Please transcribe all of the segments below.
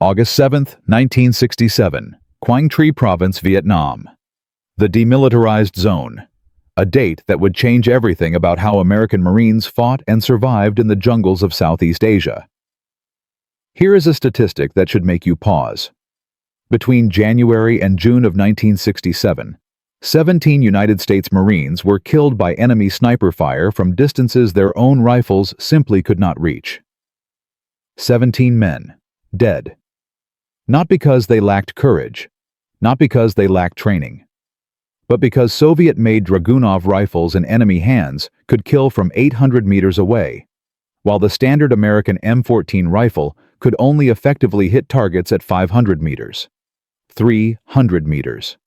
August 7, 1967, Quang Tri Province, Vietnam. The demilitarized zone. A date that would change everything about how American Marines fought and survived in the jungles of Southeast Asia. Here is a statistic that should make you pause. Between January and June of 1967, 17 United States Marines were killed by enemy sniper fire from distances their own rifles simply could not reach. 17 men, dead. Not because they lacked courage, not because they lacked training, but because Soviet-made Dragunov rifles in enemy hands could kill from 800 meters away, while the standard American M14 rifle could only effectively hit targets at 500 meters. 300 meters.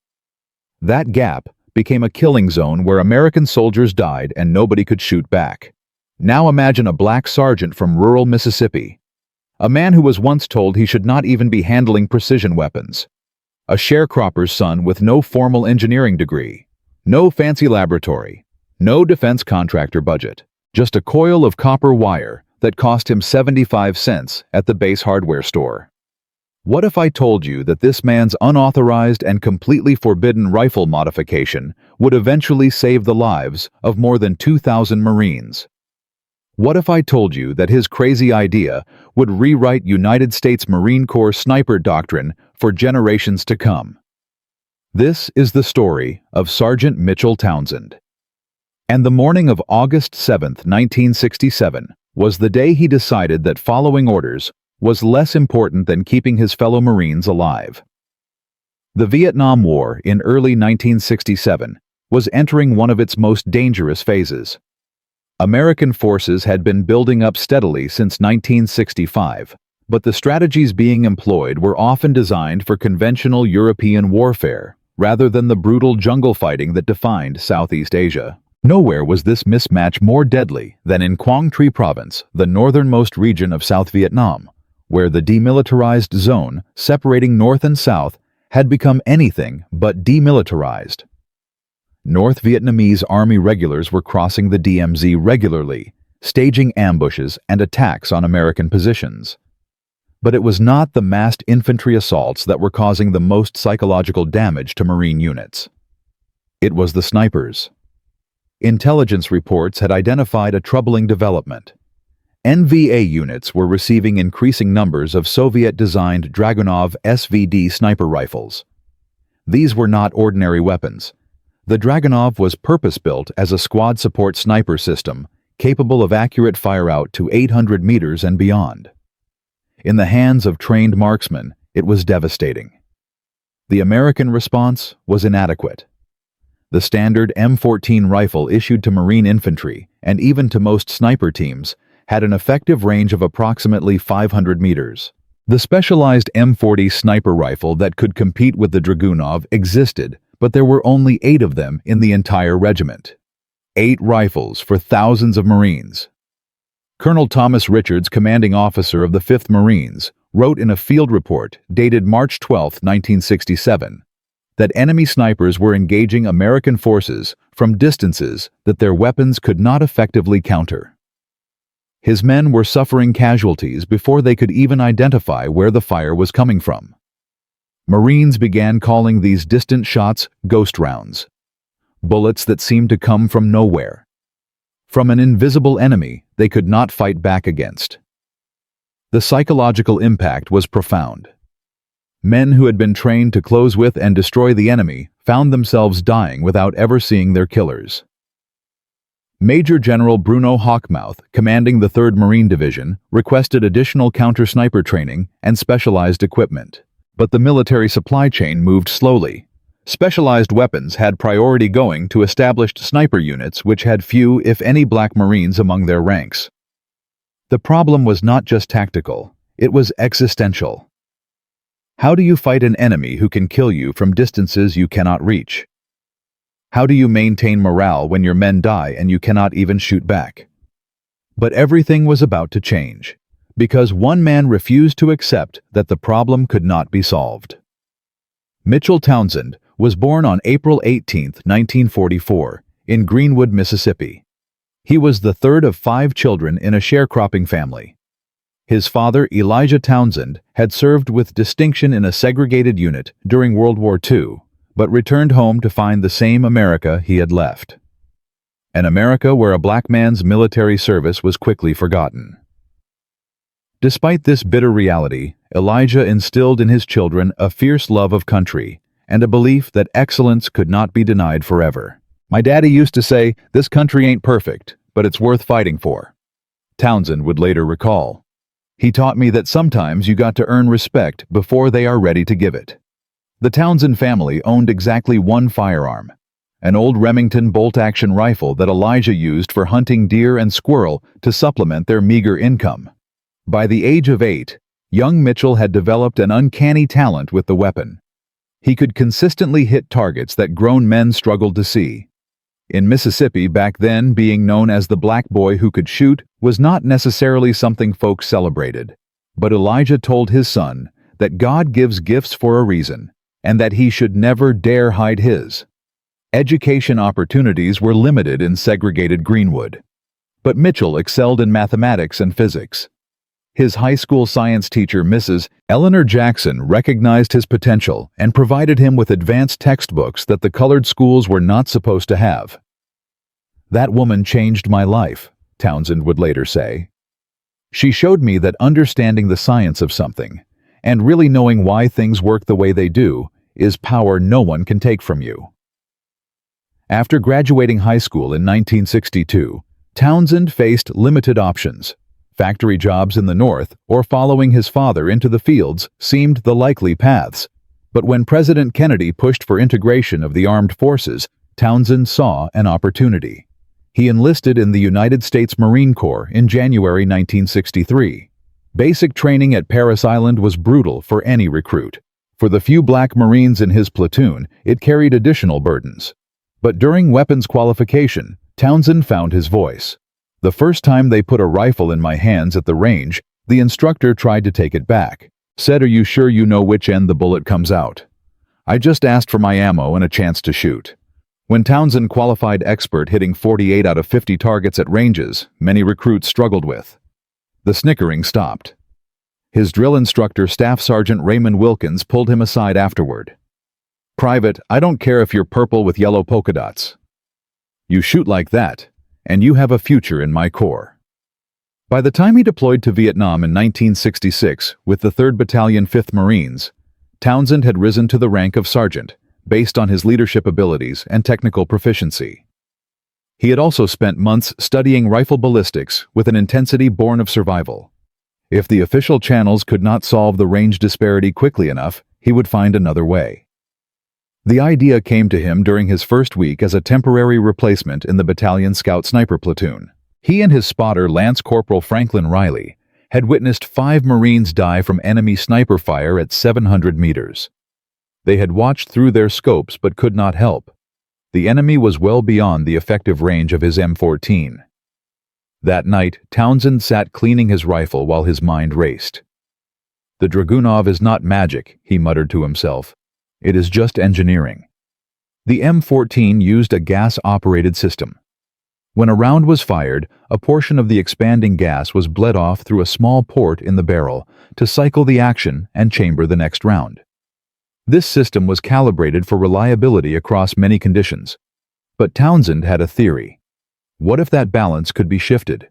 That gap became a killing zone where American soldiers died and nobody could shoot back. Now imagine a black sergeant from rural Mississippi, a man who was once told he should not even be handling precision weapons. A sharecropper's son with no formal engineering degree, no fancy laboratory, no defense contractor budget, just a coil of copper wire that cost him 75 cents at the base hardware store. What if I told you that this man's unauthorized and completely forbidden rifle modification would eventually save the lives of more than 2,000 Marines? What if I told you that his crazy idea would rewrite United States Marine Corps sniper doctrine for generations to come? This is the story of Sergeant Mitchell Townsend. And the morning of August 7, 1967, was the day he decided that following orders was less important than keeping his fellow Marines alive. The Vietnam War in early 1967 was entering one of its most dangerous phases. American forces had been building up steadily since 1965, but the strategies being employed were often designed for conventional European warfare, rather than the brutal jungle fighting that defined Southeast Asia. Nowhere was this mismatch more deadly than in Quang Tri Province, the northernmost region of South Vietnam, where the demilitarized zone separating North and South had become anything but demilitarized. North Vietnamese Army regulars were crossing the DMZ regularly, staging ambushes and attacks on American positions. But it was not the massed infantry assaults that were causing the most psychological damage to Marine units. It was the snipers. Intelligence reports had identified a troubling development. NVA units were receiving increasing numbers of Soviet-designed Dragunov SVD sniper rifles. These were not ordinary weapons. The Dragunov was purpose-built as a squad support sniper system, capable of accurate fire-out to 800 meters and beyond. In the hands of trained marksmen, it was devastating. The American response was inadequate. The standard M14 rifle issued to Marine infantry, and even to most sniper teams, had an effective range of approximately 500 meters. The specialized M40 sniper rifle that could compete with the Dragunov existed, but there were only 8 of them in the entire regiment. 8 rifles for thousands of Marines. Colonel Thomas Richards, commanding officer of the 5th Marines, wrote in a field report dated March 12, 1967, that enemy snipers were engaging American forces from distances that their weapons could not effectively counter. His men were suffering casualties before they could even identify where the fire was coming from. Marines began calling these distant shots ghost rounds, bullets that seemed to come from nowhere, from an invisible enemy they could not fight back against. The psychological impact was profound. Men who had been trained to close with and destroy the enemy found themselves dying without ever seeing their killers. Major General Bruno Hawkmouth, commanding the 3rd Marine Division, requested additional counter-sniper training and specialized equipment. But the military supply chain moved slowly. Specialized weapons had priority going to established sniper units which had few, if any, black Marines among their ranks. The problem was not just tactical, it was existential. How do you fight an enemy who can kill you from distances you cannot reach? How do you maintain morale when your men die and you cannot even shoot back? But everything was about to change, because one man refused to accept that the problem could not be solved. Mitchell Townsend was born on April 18, 1944, in Greenwood, Mississippi. He was the 3rd of 5 children in a sharecropping family. His father, Elijah Townsend, had served with distinction in a segregated unit during World War II, but returned home to find the same America he had left. An America where a black man's military service was quickly forgotten. Despite this bitter reality, Elijah instilled in his children a fierce love of country and a belief that excellence could not be denied forever. "My daddy used to say, 'This country ain't perfect, but it's worth fighting for,'" Townsend would later recall. "He taught me that sometimes you got to earn respect before they are ready to give it." The Townsend family owned exactly one firearm, an old Remington bolt-action rifle that Elijah used for hunting deer and squirrel to supplement their meager income. By the age of 8, young Mitchell had developed an uncanny talent with the weapon. He could consistently hit targets that grown men struggled to see. In Mississippi back then, being known as the black boy who could shoot was not necessarily something folks celebrated. But Elijah told his son that God gives gifts for a reason, and that he should never dare hide his. Education opportunities were limited in segregated Greenwood. But Mitchell excelled in mathematics and physics. His high school science teacher, Mrs. Eleanor Jackson, recognized his potential and provided him with advanced textbooks that the colored schools were not supposed to have. "That woman changed my life," Townsend would later say. "She showed me that understanding the science of something, and really knowing why things work the way they do, is power no one can take from you." After graduating high school in 1962, Townsend faced limited options. Factory jobs in the North or following his father into the fields seemed the likely paths. But when President Kennedy pushed for integration of the armed forces, Townsend saw an opportunity. He enlisted in the United States Marine Corps in January 1963. Basic training at Parris Island was brutal for any recruit. For the few black Marines in his platoon, it carried additional burdens. But during weapons qualification, Townsend found his voice. "The first time they put a rifle in my hands at the range, the instructor tried to take it back. Said, 'Are you sure you know which end the bullet comes out?' I just asked for my ammo and a chance to shoot." When Townsend qualified expert, hitting 48 out of 50 targets at ranges many recruits struggled with, the snickering stopped. His drill instructor, Staff Sergeant Raymond Wilkins, pulled him aside afterward. "Private, I don't care if you're purple with yellow polka dots. You shoot like that, and you have a future in my corps." By the time he deployed to Vietnam in 1966 with the 3rd Battalion 5th Marines, Townsend had risen to the rank of sergeant, based on his leadership abilities and technical proficiency. He had also spent months studying rifle ballistics with an intensity born of survival. If the official channels could not solve the range disparity quickly enough, he would find another way. The idea came to him during his first week as a temporary replacement in the battalion scout sniper platoon. He and his spotter, Lance Corporal Franklin Riley, had witnessed 5 Marines die from enemy sniper fire at 700 meters. They had watched through their scopes but could not help. The enemy was well beyond the effective range of his M14. That night, Townsend sat cleaning his rifle while his mind raced. "The Dragunov is not magic," he muttered to himself. "It is just engineering." The M14 used a gas-operated system. When a round was fired, a portion of the expanding gas was bled off through a small port in the barrel to cycle the action and chamber the next round. This system was calibrated for reliability across many conditions. But Townsend had a theory. What if that balance could be shifted?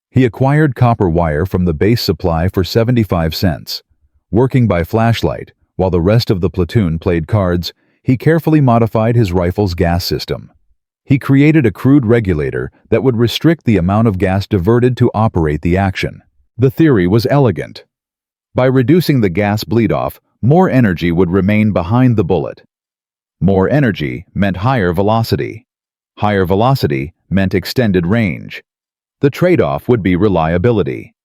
He acquired copper wire from the base supply for 75 cents. Working by flashlight, while the rest of the platoon played cards, he carefully modified his rifle's gas system. He created a crude regulator that would restrict the amount of gas diverted to operate the action. The theory was elegant. By reducing the gas bleed-off, more energy would remain behind the bullet. More energy meant higher velocity. Higher velocity meant extended range. The trade-off would be reliability.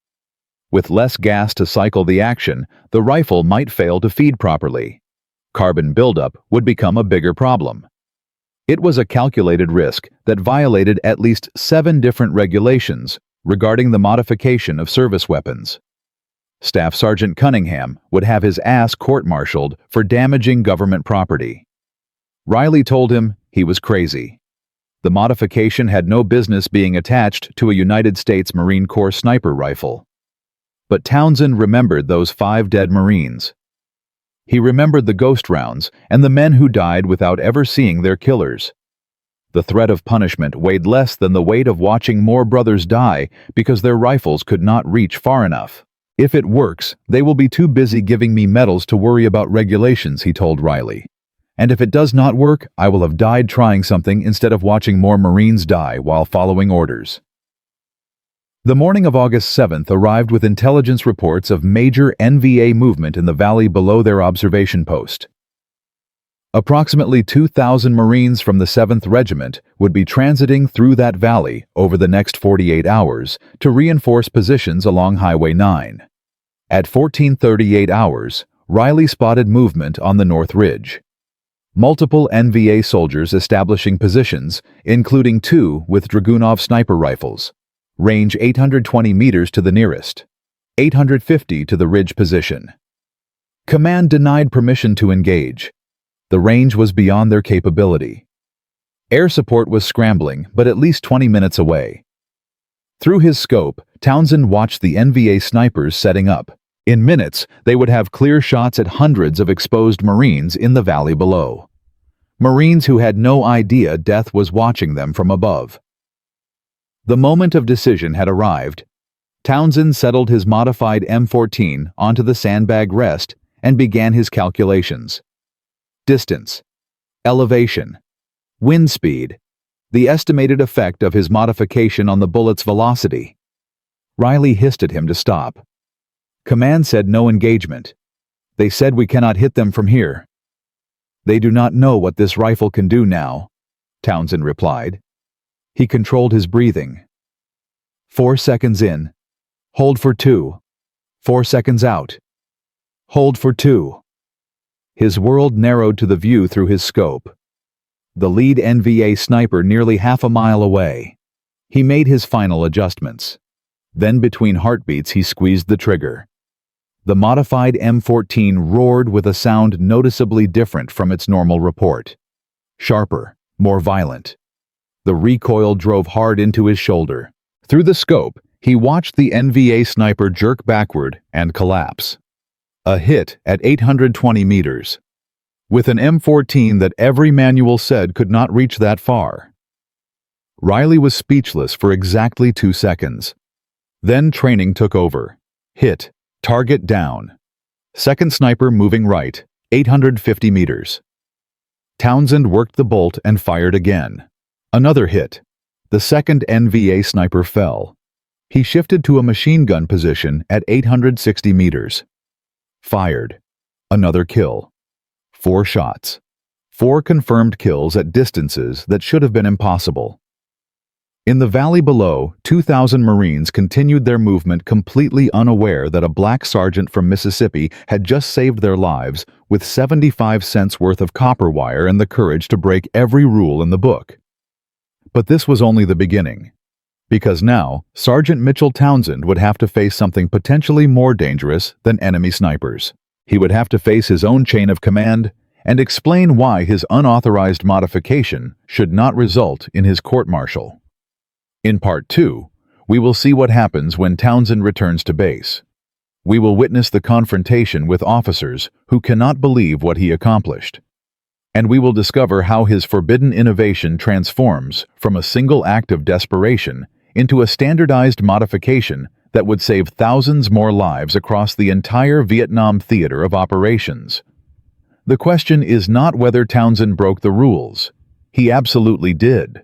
With less gas to cycle the action, the rifle might fail to feed properly. Carbon buildup would become a bigger problem. It was a calculated risk that violated at least 7 different regulations regarding the modification of service weapons. Staff Sergeant Cunningham would have his ass court-martialed for damaging government property. Riley told him he was crazy. The modification had no business being attached to a United States Marine Corps sniper rifle. But Townsend remembered those 5 dead Marines. He remembered the ghost rounds and the men who died without ever seeing their killers. The threat of punishment weighed less than the weight of watching more brothers die because their rifles could not reach far enough. "If it works, they will be too busy giving me medals to worry about regulations," he told Riley. "And if it does not work, I will have died trying something instead of watching more Marines die while following orders." The morning of August 7th arrived with intelligence reports of major NVA movement in the valley below their observation post. Approximately 2,000 Marines from the 7th Regiment would be transiting through that valley over the next 48 hours to reinforce positions along Highway 9. At 14:38 hours, Riley spotted movement on the North Ridge. Multiple NVA soldiers establishing positions, including 2 with Dragunov sniper rifles. Range 820 meters to the nearest, 850 to the ridge position. Command denied permission to engage. The range was beyond their capability. Air support was scrambling, but at least 20 minutes away. Through his scope, Townsend watched the NVA snipers setting up. In minutes, they would have clear shots at hundreds of exposed Marines in the valley below. Marines who had no idea death was watching them from above. The moment of decision had arrived. Townsend settled his modified M14 onto the sandbag rest and began his calculations. Distance, elevation, wind speed, the estimated effect of his modification on the bullet's velocity. Riley hissed at him to stop. Command said no engagement. "They said we cannot hit them from here." "They do not know what this rifle can do now," Townsend replied. He controlled his breathing. 4 seconds in. Hold for 2. 4 seconds out. Hold for 2. His world narrowed to the view through his scope. The lead NVA sniper nearly half a mile away. He made his final adjustments. Then between heartbeats he squeezed the trigger. The modified M14 roared with a sound noticeably different from its normal report. Sharper, more violent. The recoil drove hard into his shoulder. Through the scope, he watched the NVA sniper jerk backward and collapse. A hit at 820 meters. With an M14 that every manual said could not reach that far. Riley was speechless for exactly 2 seconds. Then training took over. Hit. Target down. Second sniper moving right, 850 meters. Townsend worked the bolt and fired again. Another hit. The second NVA sniper fell. He shifted to a machine gun position at 860 meters. Fired. Another kill. 4 shots. 4 confirmed kills at distances that should have been impossible. In the valley below, 2,000 Marines continued their movement completely unaware that a black sergeant from Mississippi had just saved their lives with 75 cents worth of copper wire and the courage to break every rule in the book. But this was only the beginning. Because now, Sergeant Mitchell Townsend would have to face something potentially more dangerous than enemy snipers. He would have to face his own chain of command and explain why his unauthorized modification should not result in his court-martial. In Part 2, we will see what happens when Townsend returns to base. We will witness the confrontation with officers who cannot believe what he accomplished. And we will discover how his forbidden innovation transforms from a single act of desperation into a standardized modification that would save thousands more lives across the entire Vietnam theater of operations. The question is not whether Townsend broke the rules. He absolutely did.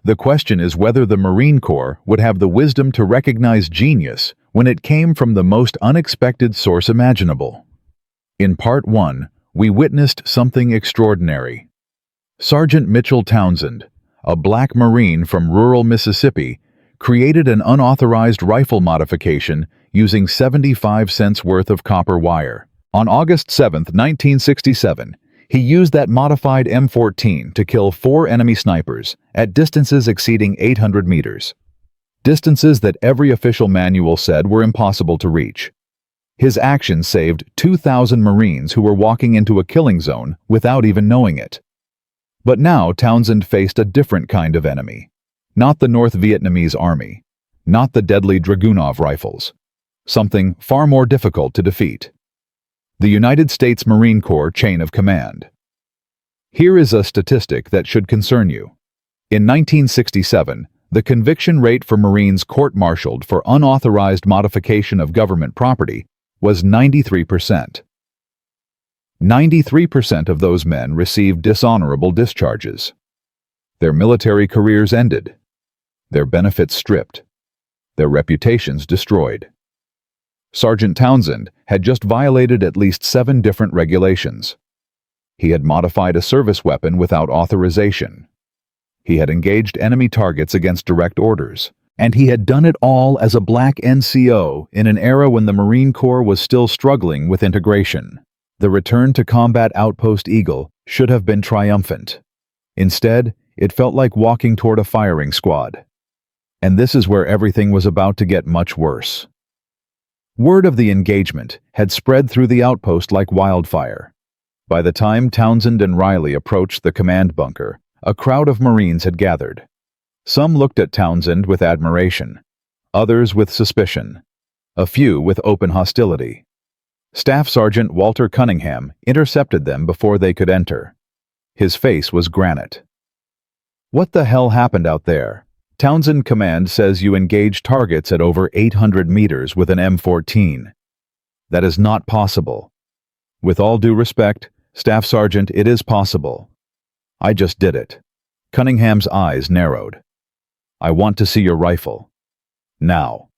The question is whether the Marine Corps would have the wisdom to recognize genius when it came from the most unexpected source imaginable. In Part 1, we witnessed something extraordinary. Sergeant Mitchell Townsend, a black Marine from rural Mississippi, created an unauthorized rifle modification using 75 cents worth of copper wire. On August 7, 1967, he used that modified M14 to kill 4 enemy snipers at distances exceeding 800 meters. Distances that every official manual said were impossible to reach. His action saved 2,000 Marines who were walking into a killing zone without even knowing it. But now Townsend faced a different kind of enemy. Not the North Vietnamese army. Not the deadly Dragunov rifles. something far more difficult to defeat: the United States Marine Corps chain of command. Here is a statistic that should concern you. In 1967, the conviction rate for Marines court-martialed for unauthorized modification of government property was 93%. 93% of those men received dishonorable discharges. Their military careers ended, their benefits stripped, their reputations destroyed. Sergeant Townsend had just violated at least 7 different regulations. He had modified a service weapon without authorization. He had engaged enemy targets against direct orders, and he had done it all as a black NCO in an era when the Marine Corps was still struggling with integration. The return to combat outpost Eagle should have been triumphant. Instead, it felt like walking toward a firing squad. And this is where everything was about to get much worse. Word of the engagement had spread through the outpost like wildfire. By the time Townsend and Riley approached the command bunker, a crowd of Marines had gathered. Some looked at Townsend with admiration, others with suspicion, a few with open hostility. Staff Sergeant Walter Cunningham intercepted them before they could enter. His face was granite. "What the hell happened out there? Townsend Command says you engaged targets at over 800 meters with an M14. That is not possible. With all due respect, Staff Sergeant, it is possible. I just did it." Cunningham's eyes narrowed. "I want to see your rifle. Now."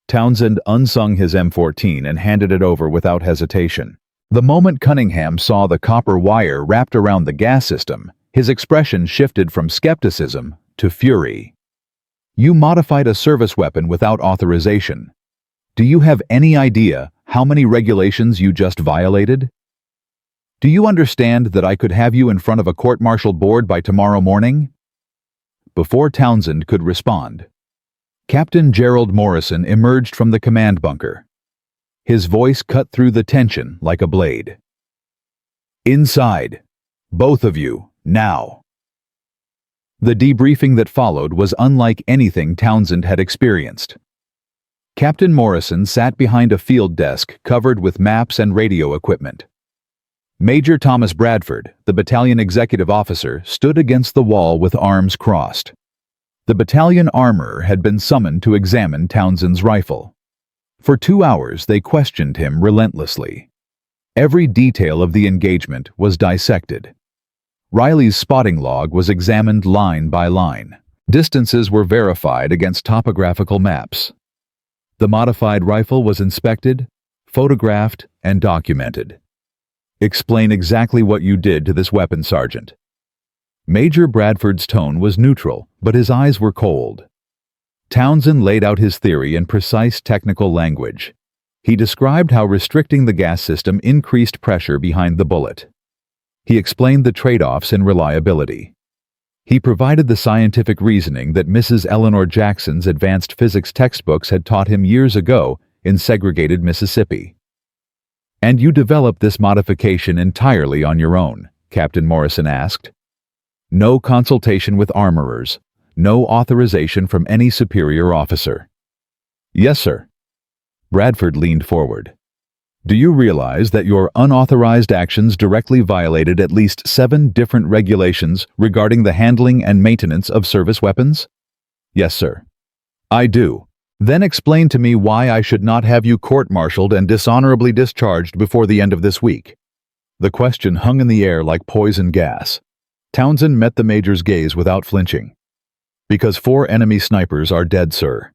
Townsend unsung his M14 and handed it over without hesitation. The moment Cunningham saw the copper wire wrapped around the gas system, his expression shifted from skepticism to fury. "You modified a service weapon without authorization. Do you have any idea how many regulations you just violated? Do you understand that I could have you in front of a court-martialed board by tomorrow morning?" Before Townsend could respond, Captain Gerald Morrison emerged from the command bunker. His voice cut through the tension like a blade. "Inside, both of you, now." The debriefing that followed was unlike anything Townsend had experienced. Captain Morrison sat behind a field desk covered with maps and radio equipment. Major Thomas Bradford, the battalion executive officer, stood against the wall with arms crossed. The battalion armorer had been summoned to examine Townsend's rifle. For 2 hours they questioned him relentlessly. Every detail of the engagement was dissected. Riley's spotting log was examined line by line. Distances were verified against topographical maps. The modified rifle was inspected, photographed, and documented. "Explain exactly what you did to this weapon, Sergeant." Major Bradford's tone was neutral, but his eyes were cold. Townsend laid out his theory in precise technical language. He described how restricting the gas system increased pressure behind the bullet. He explained the trade-offs in reliability. He provided the scientific reasoning that Mrs. Eleanor Jackson's advanced physics textbooks had taught him years ago in segregated Mississippi. "And you developed this modification entirely on your own?" Captain Morrison asked. "No consultation with armorers, no authorization from any superior officer?" "Yes, sir." Bradford leaned forward. "Do you realize that your unauthorized actions directly violated at least 7 different regulations regarding the handling and maintenance of service weapons?" "Yes, sir." "I do. Then explain to me why I should not have you court-martialed and dishonorably discharged before the end of this week." The question hung in the air like poison gas. Townsend met the major's gaze without flinching. "Because 4 enemy snipers are dead, sir.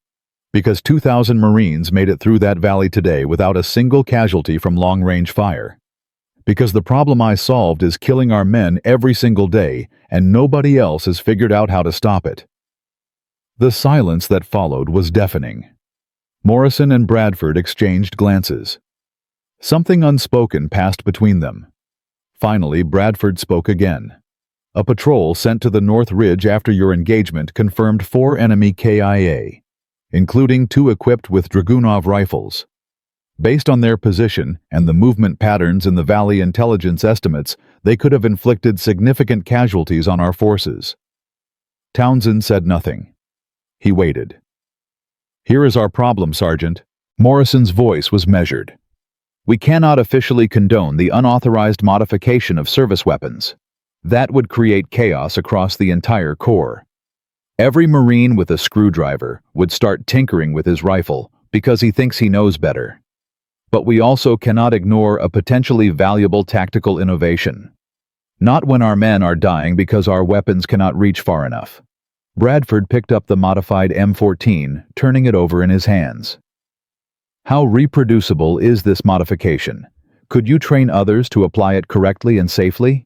Because 2,000 Marines made it through that valley today without a single casualty from long-range fire. Because the problem I solved is killing our men every single day, and nobody else has figured out how to stop it." The silence that followed was deafening. Morrison and Bradford exchanged glances. Something unspoken passed between them. Finally, Bradford spoke again. "A patrol sent to the North Ridge after your engagement confirmed 4 enemy KIA, including 2 equipped with Dragunov rifles. Based on their position and the movement patterns in the Valley intelligence estimates, they could have inflicted significant casualties on our forces." Townsend said nothing. He waited. "Here is our problem, Sergeant," Morrison's voice was measured. "We cannot officially condone the unauthorized modification of service weapons. That would create chaos across the entire Corps. Every Marine with a screwdriver would start tinkering with his rifle because he thinks he knows better. But we also cannot ignore a potentially valuable tactical innovation. Not when our men are dying because our weapons cannot reach far enough." Bradford picked up the modified M14, turning it over in his hands. "How reproducible is this modification? Could you train others to apply it correctly and safely?"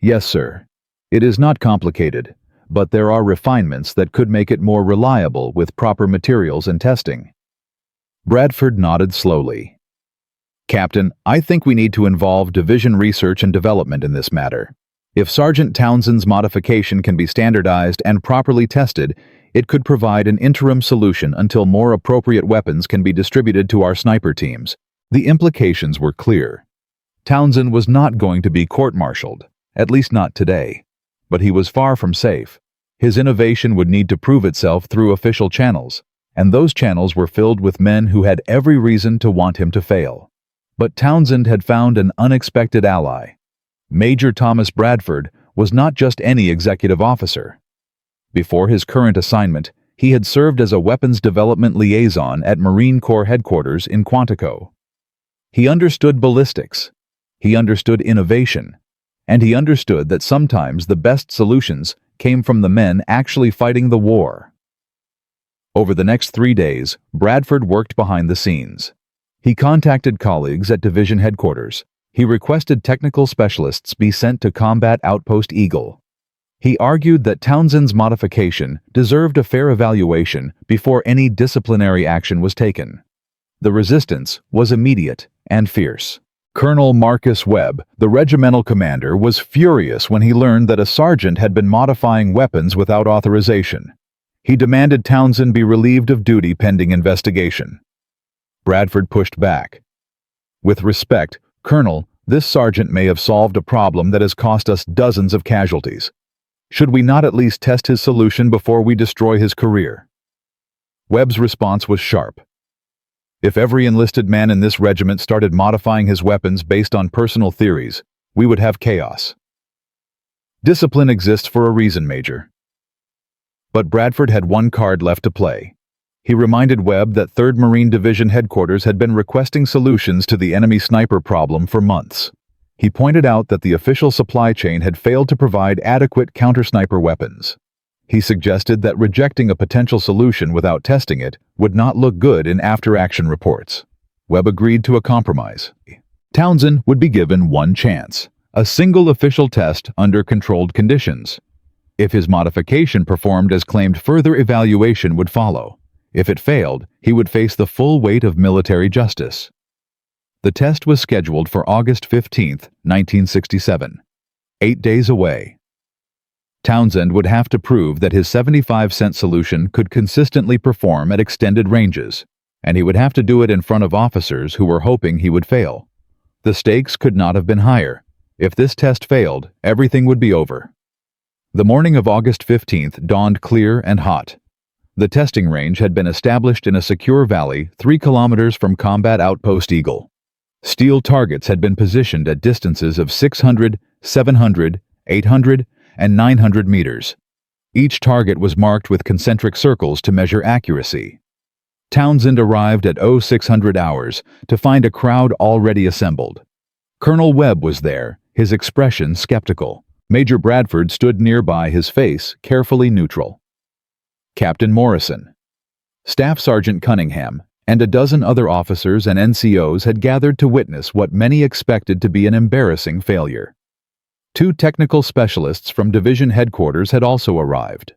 "Yes, sir. It is not complicated, but there are refinements that could make it more reliable with proper materials and testing." Bradford nodded slowly. "Captain, I think we need to involve Division Research and Development in this matter. If Sergeant Townsend's modification can be standardized and properly tested, it could provide an interim solution until more appropriate weapons can be distributed to our sniper teams." The implications were clear. Townsend was not going to be court-martialed, at least not today. But he was far from safe. His innovation would need to prove itself through official channels, and those channels were filled with men who had every reason to want him to fail. But Townsend had found an unexpected ally. Major Thomas Bradford was not just any executive officer. Before his current assignment, he had served as a weapons development liaison at Marine Corps headquarters in Quantico. He understood ballistics, he understood innovation, and he understood that sometimes the best solutions came from the men actually fighting the war. Over the next 3 days, Bradford worked behind the scenes. He contacted colleagues at division headquarters. He requested technical specialists be sent to Combat Outpost Eagle. He argued that Townsend's modification deserved a fair evaluation before any disciplinary action was taken. The resistance was immediate and fierce. Colonel Marcus Webb, the regimental commander, was furious when he learned that a sergeant had been modifying weapons without authorization. He demanded Townsend be relieved of duty pending investigation. Bradford pushed back. "With respect, Colonel, this sergeant may have solved a problem that has cost us dozens of casualties. Should we not at least test his solution before we destroy his career?" Webb's response was sharp. "If every enlisted man in this regiment started modifying his weapons based on personal theories, we would have chaos." "Discipline exists for a reason, Major." But Bradford had one card left to play. He reminded Webb that 3rd Marine Division headquarters had been requesting solutions to the enemy sniper problem for months. He pointed out that the official supply chain had failed to provide adequate counter-sniper weapons. He suggested that rejecting a potential solution without testing it would not look good in after-action reports. Webb agreed to a compromise. Townsend would be given one chance, a single official test under controlled conditions. If his modification performed as claimed, further evaluation would follow. If it failed, he would face the full weight of military justice. The test was scheduled for August 15, 1967, 8 days away. Townsend would have to prove that his 75-cent solution could consistently perform at extended ranges, and he would have to do it in front of officers who were hoping he would fail. The stakes could not have been higher. If this test failed, everything would be over. The morning of August 15th dawned clear and hot. The testing range had been established in a secure valley 3 kilometers from Combat Outpost Eagle. Steel targets had been positioned at distances of 600, 700, 800, and 900 meters. Each target was marked with concentric circles to measure accuracy. Townsend arrived at 0600 hours to find a crowd already assembled. Colonel Webb was there, his expression skeptical. Major Bradford stood nearby, his face carefully neutral. Captain Morrison, Staff Sergeant Cunningham, and a dozen other officers and NCOs had gathered to witness what many expected to be an embarrassing failure. 2 technical specialists from division headquarters had also arrived.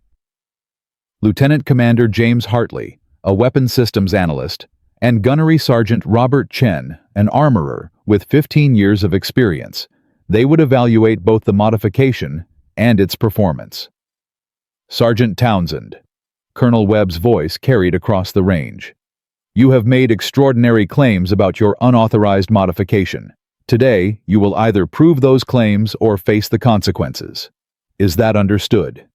Lieutenant Commander James Hartley, a weapons systems analyst, and Gunnery Sergeant Robert Chen, an armorer with 15 years of experience. They would evaluate both the modification and its performance. "Sergeant Townsend," Colonel Webb's voice carried across the range, "you have made extraordinary claims about your unauthorized modification. Today, you will either prove those claims or face the consequences. Is that understood?"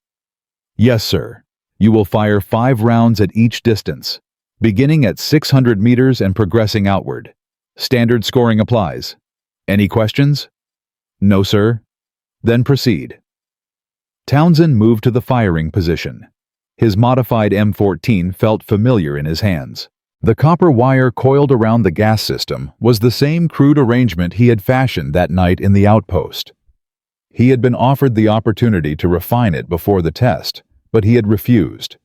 "Yes, sir. You will fire 5 rounds at each distance. beginning at 600 meters and progressing outward. Standard scoring applies. Any questions? No, sir. Then proceed. Townsend moved to the firing position. His modified M14 felt familiar in his hands. The copper wire coiled around the gas system was the same crude arrangement he had fashioned that night in the outpost. He had been offered the opportunity to refine it before the test, but he had refused.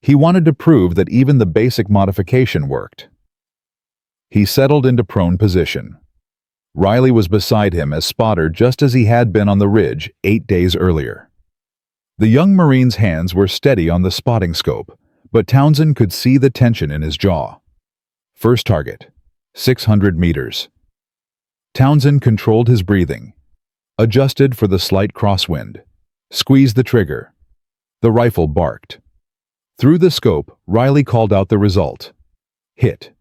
He wanted to prove that even the basic modification worked. He settled into prone position. Riley was beside him as spotter just as he had been on the ridge 8 days earlier. The young Marine's hands were steady on the spotting scope, but Townsend could see the tension in his jaw. First target, 600 meters. Townsend controlled his breathing, adjusted for the slight crosswind, squeezed the trigger. The rifle barked. Through the scope, Riley called out the result. Hit.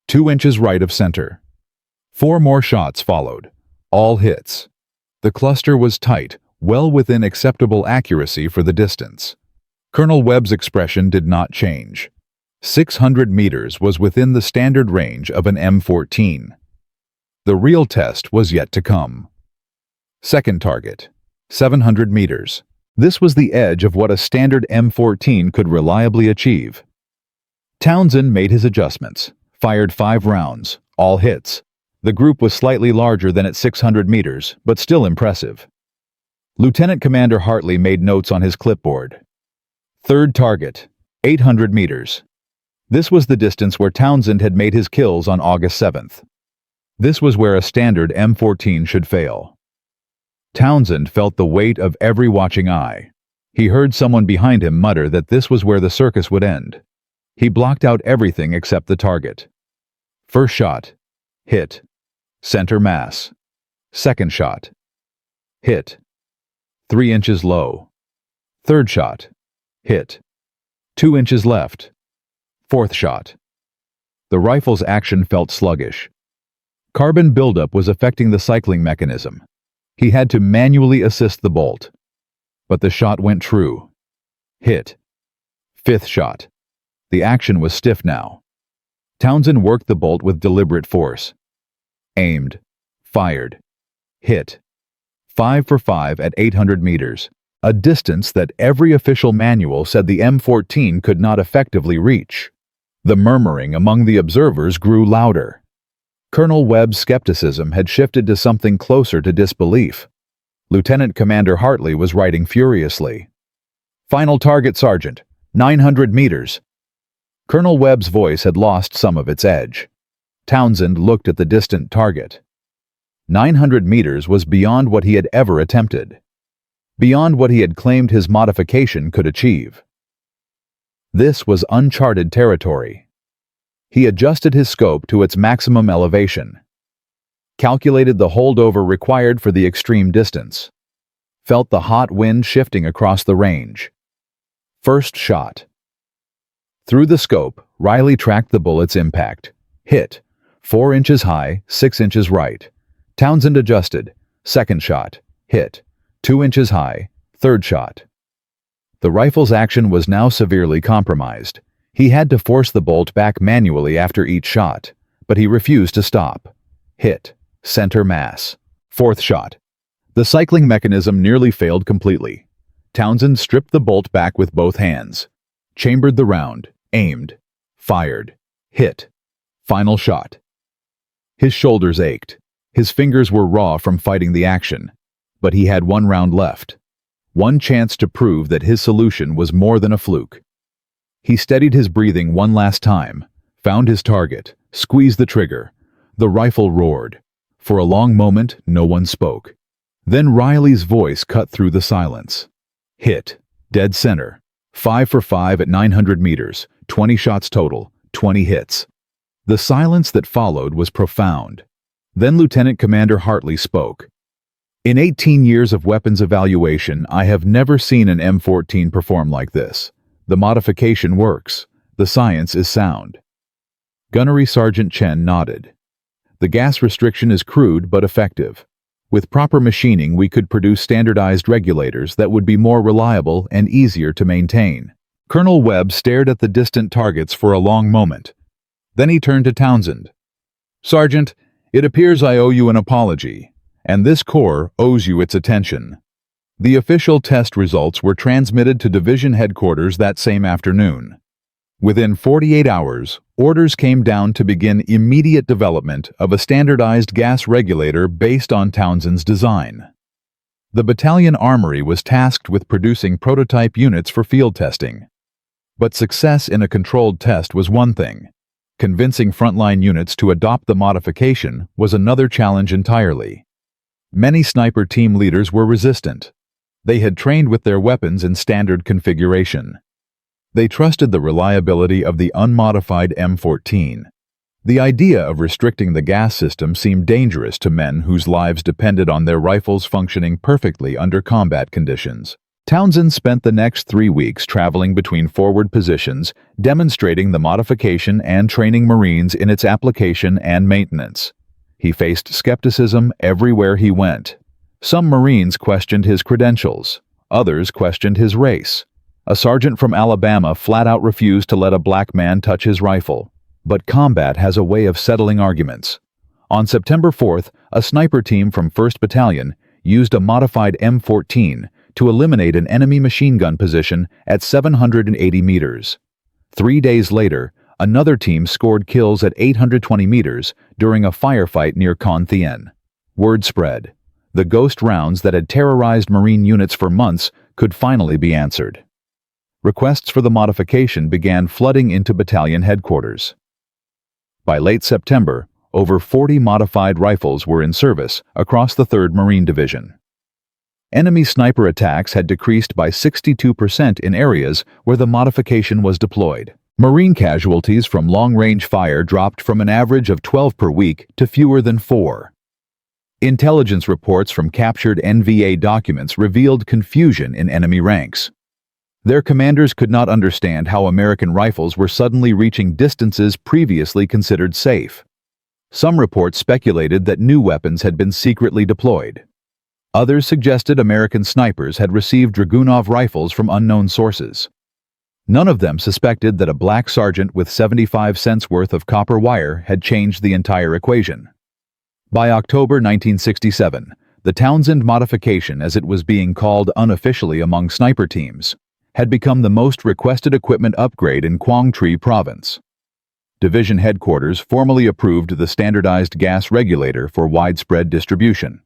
2 inches right of center. 4 more shots followed, all hits. The cluster was tight, well within acceptable accuracy for the distance. Colonel Webb's expression did not change. 600 meters was within the standard range of an M14. The real test was yet to come. Second target, 700 meters. This was the edge of what a standard M14 could reliably achieve. Townsend made his adjustments, fired 5 rounds, all hits. The group was slightly larger than at 600 meters, but still impressive. Lieutenant Commander Hartley made notes on his clipboard. Third target, 800 meters. This was the distance where Townsend had made his kills on August 7th. This was where a standard M14 should fail. Townsend felt the weight of every watching eye. He heard someone behind him mutter that this was where the circus would end. He blocked out everything except the target. First shot, hit. Center mass. Second shot, hit. 3 inches low. Third shot, hit. 2 inches left. Fourth shot. The rifle's action felt sluggish. Carbon buildup was affecting the cycling mechanism. He had to manually assist the bolt. But the shot went true. Hit. Fifth shot. The action was stiff now. Townsend worked the bolt with deliberate force. Aimed. Fired. Hit. 5 for 5 at 800 meters, a distance that every official manual said the M14 could not effectively reach. The murmuring among the observers grew louder. Colonel Webb's skepticism had shifted to something closer to disbelief. Lieutenant Commander Hartley was writing furiously. Final target, Sergeant. 900 meters. Colonel Webb's voice had lost some of its edge. Townsend looked at the distant target. 900 meters was beyond what he had ever attempted. Beyond what he had claimed his modification could achieve. This was uncharted territory. He adjusted his scope to its maximum elevation, calculated the holdover required for the extreme distance, felt the hot wind shifting across the range. First shot. Through the scope, Riley tracked the bullet's impact. Hit. 4 inches high, 6 inches right. Townsend adjusted. Second shot. Hit. 2 inches high. Third shot. The rifle's action was now severely compromised. He had to force the bolt back manually after each shot, but he refused to stop. Hit. Center mass. Fourth shot. The cycling mechanism nearly failed completely. Townsend stripped the bolt back with both hands, chambered the round, aimed, fired, hit. Final shot. His shoulders ached. His fingers were raw from fighting the action, but he had 1 round left. 1 chance to prove that his solution was more than a fluke. He steadied his breathing one last time, found his target, squeezed the trigger. The rifle roared. For a long moment, no one spoke. Then Riley's voice cut through the silence. Hit. Dead center. 5 for 5 at 900 meters, 20 shots total, 20 hits. The silence that followed was profound. Then Lieutenant Commander Hartley spoke. In 18 years of weapons evaluation, I have never seen an M14 perform like this. The modification works. The science is sound. Gunnery Sergeant Chen nodded. The gas restriction is crude but effective. With proper machining, we could produce standardized regulators that would be more reliable and easier to maintain. Colonel Webb stared at the distant targets for a long moment. Then he turned to Townsend. "Sergeant, it appears I owe you an apology, and this corps owes you its attention." The official test results were transmitted to division headquarters that same afternoon. Within 48 hours, orders came down to begin immediate development of a standardized gas regulator based on Townsend's design. The battalion armory was tasked with producing prototype units for field testing. But success in a controlled test was one thing. Convincing frontline units to adopt the modification was another challenge entirely. Many sniper team leaders were resistant. They had trained with their weapons in standard configuration. They trusted the reliability of the unmodified M14. The idea of restricting the gas system seemed dangerous to men whose lives depended on their rifles functioning perfectly under combat conditions. Townsend spent the next 3 weeks traveling between forward positions, demonstrating the modification and training Marines in its application and maintenance. He faced skepticism everywhere he went. Some Marines questioned his credentials. Others questioned his race. A sergeant from Alabama flat out refused to let a black man touch his rifle. But combat has a way of settling arguments. On September 4th, a sniper team from 1st Battalion used a modified M14 to eliminate an enemy machine gun position at 780 meters. 3 days later, another team scored kills at 820 meters during a firefight near Con Thien. Word spread. The ghost rounds that had terrorized Marine units for months could finally be answered. Requests for the modification began flooding into battalion headquarters. By late September, over 40 modified rifles were in service across the 3rd Marine Division. Enemy sniper attacks had decreased by 62% in areas where the modification was deployed. Marine casualties from long-range fire dropped from an average of 12 per week to fewer than 4. Intelligence reports from captured NVA documents revealed confusion in enemy ranks. Their commanders could not understand how American rifles were suddenly reaching distances previously considered safe. Some reports speculated that new weapons had been secretly deployed. Others suggested American snipers had received Dragunov rifles from unknown sources. None of them suspected that a black sergeant with 75 cents worth of copper wire had changed the entire equation. By October 1967, the Townsend modification, as it was being called unofficially among sniper teams, had become the most requested equipment upgrade in Quang Tri Province. Division headquarters formally approved the standardized gas regulator for widespread distribution.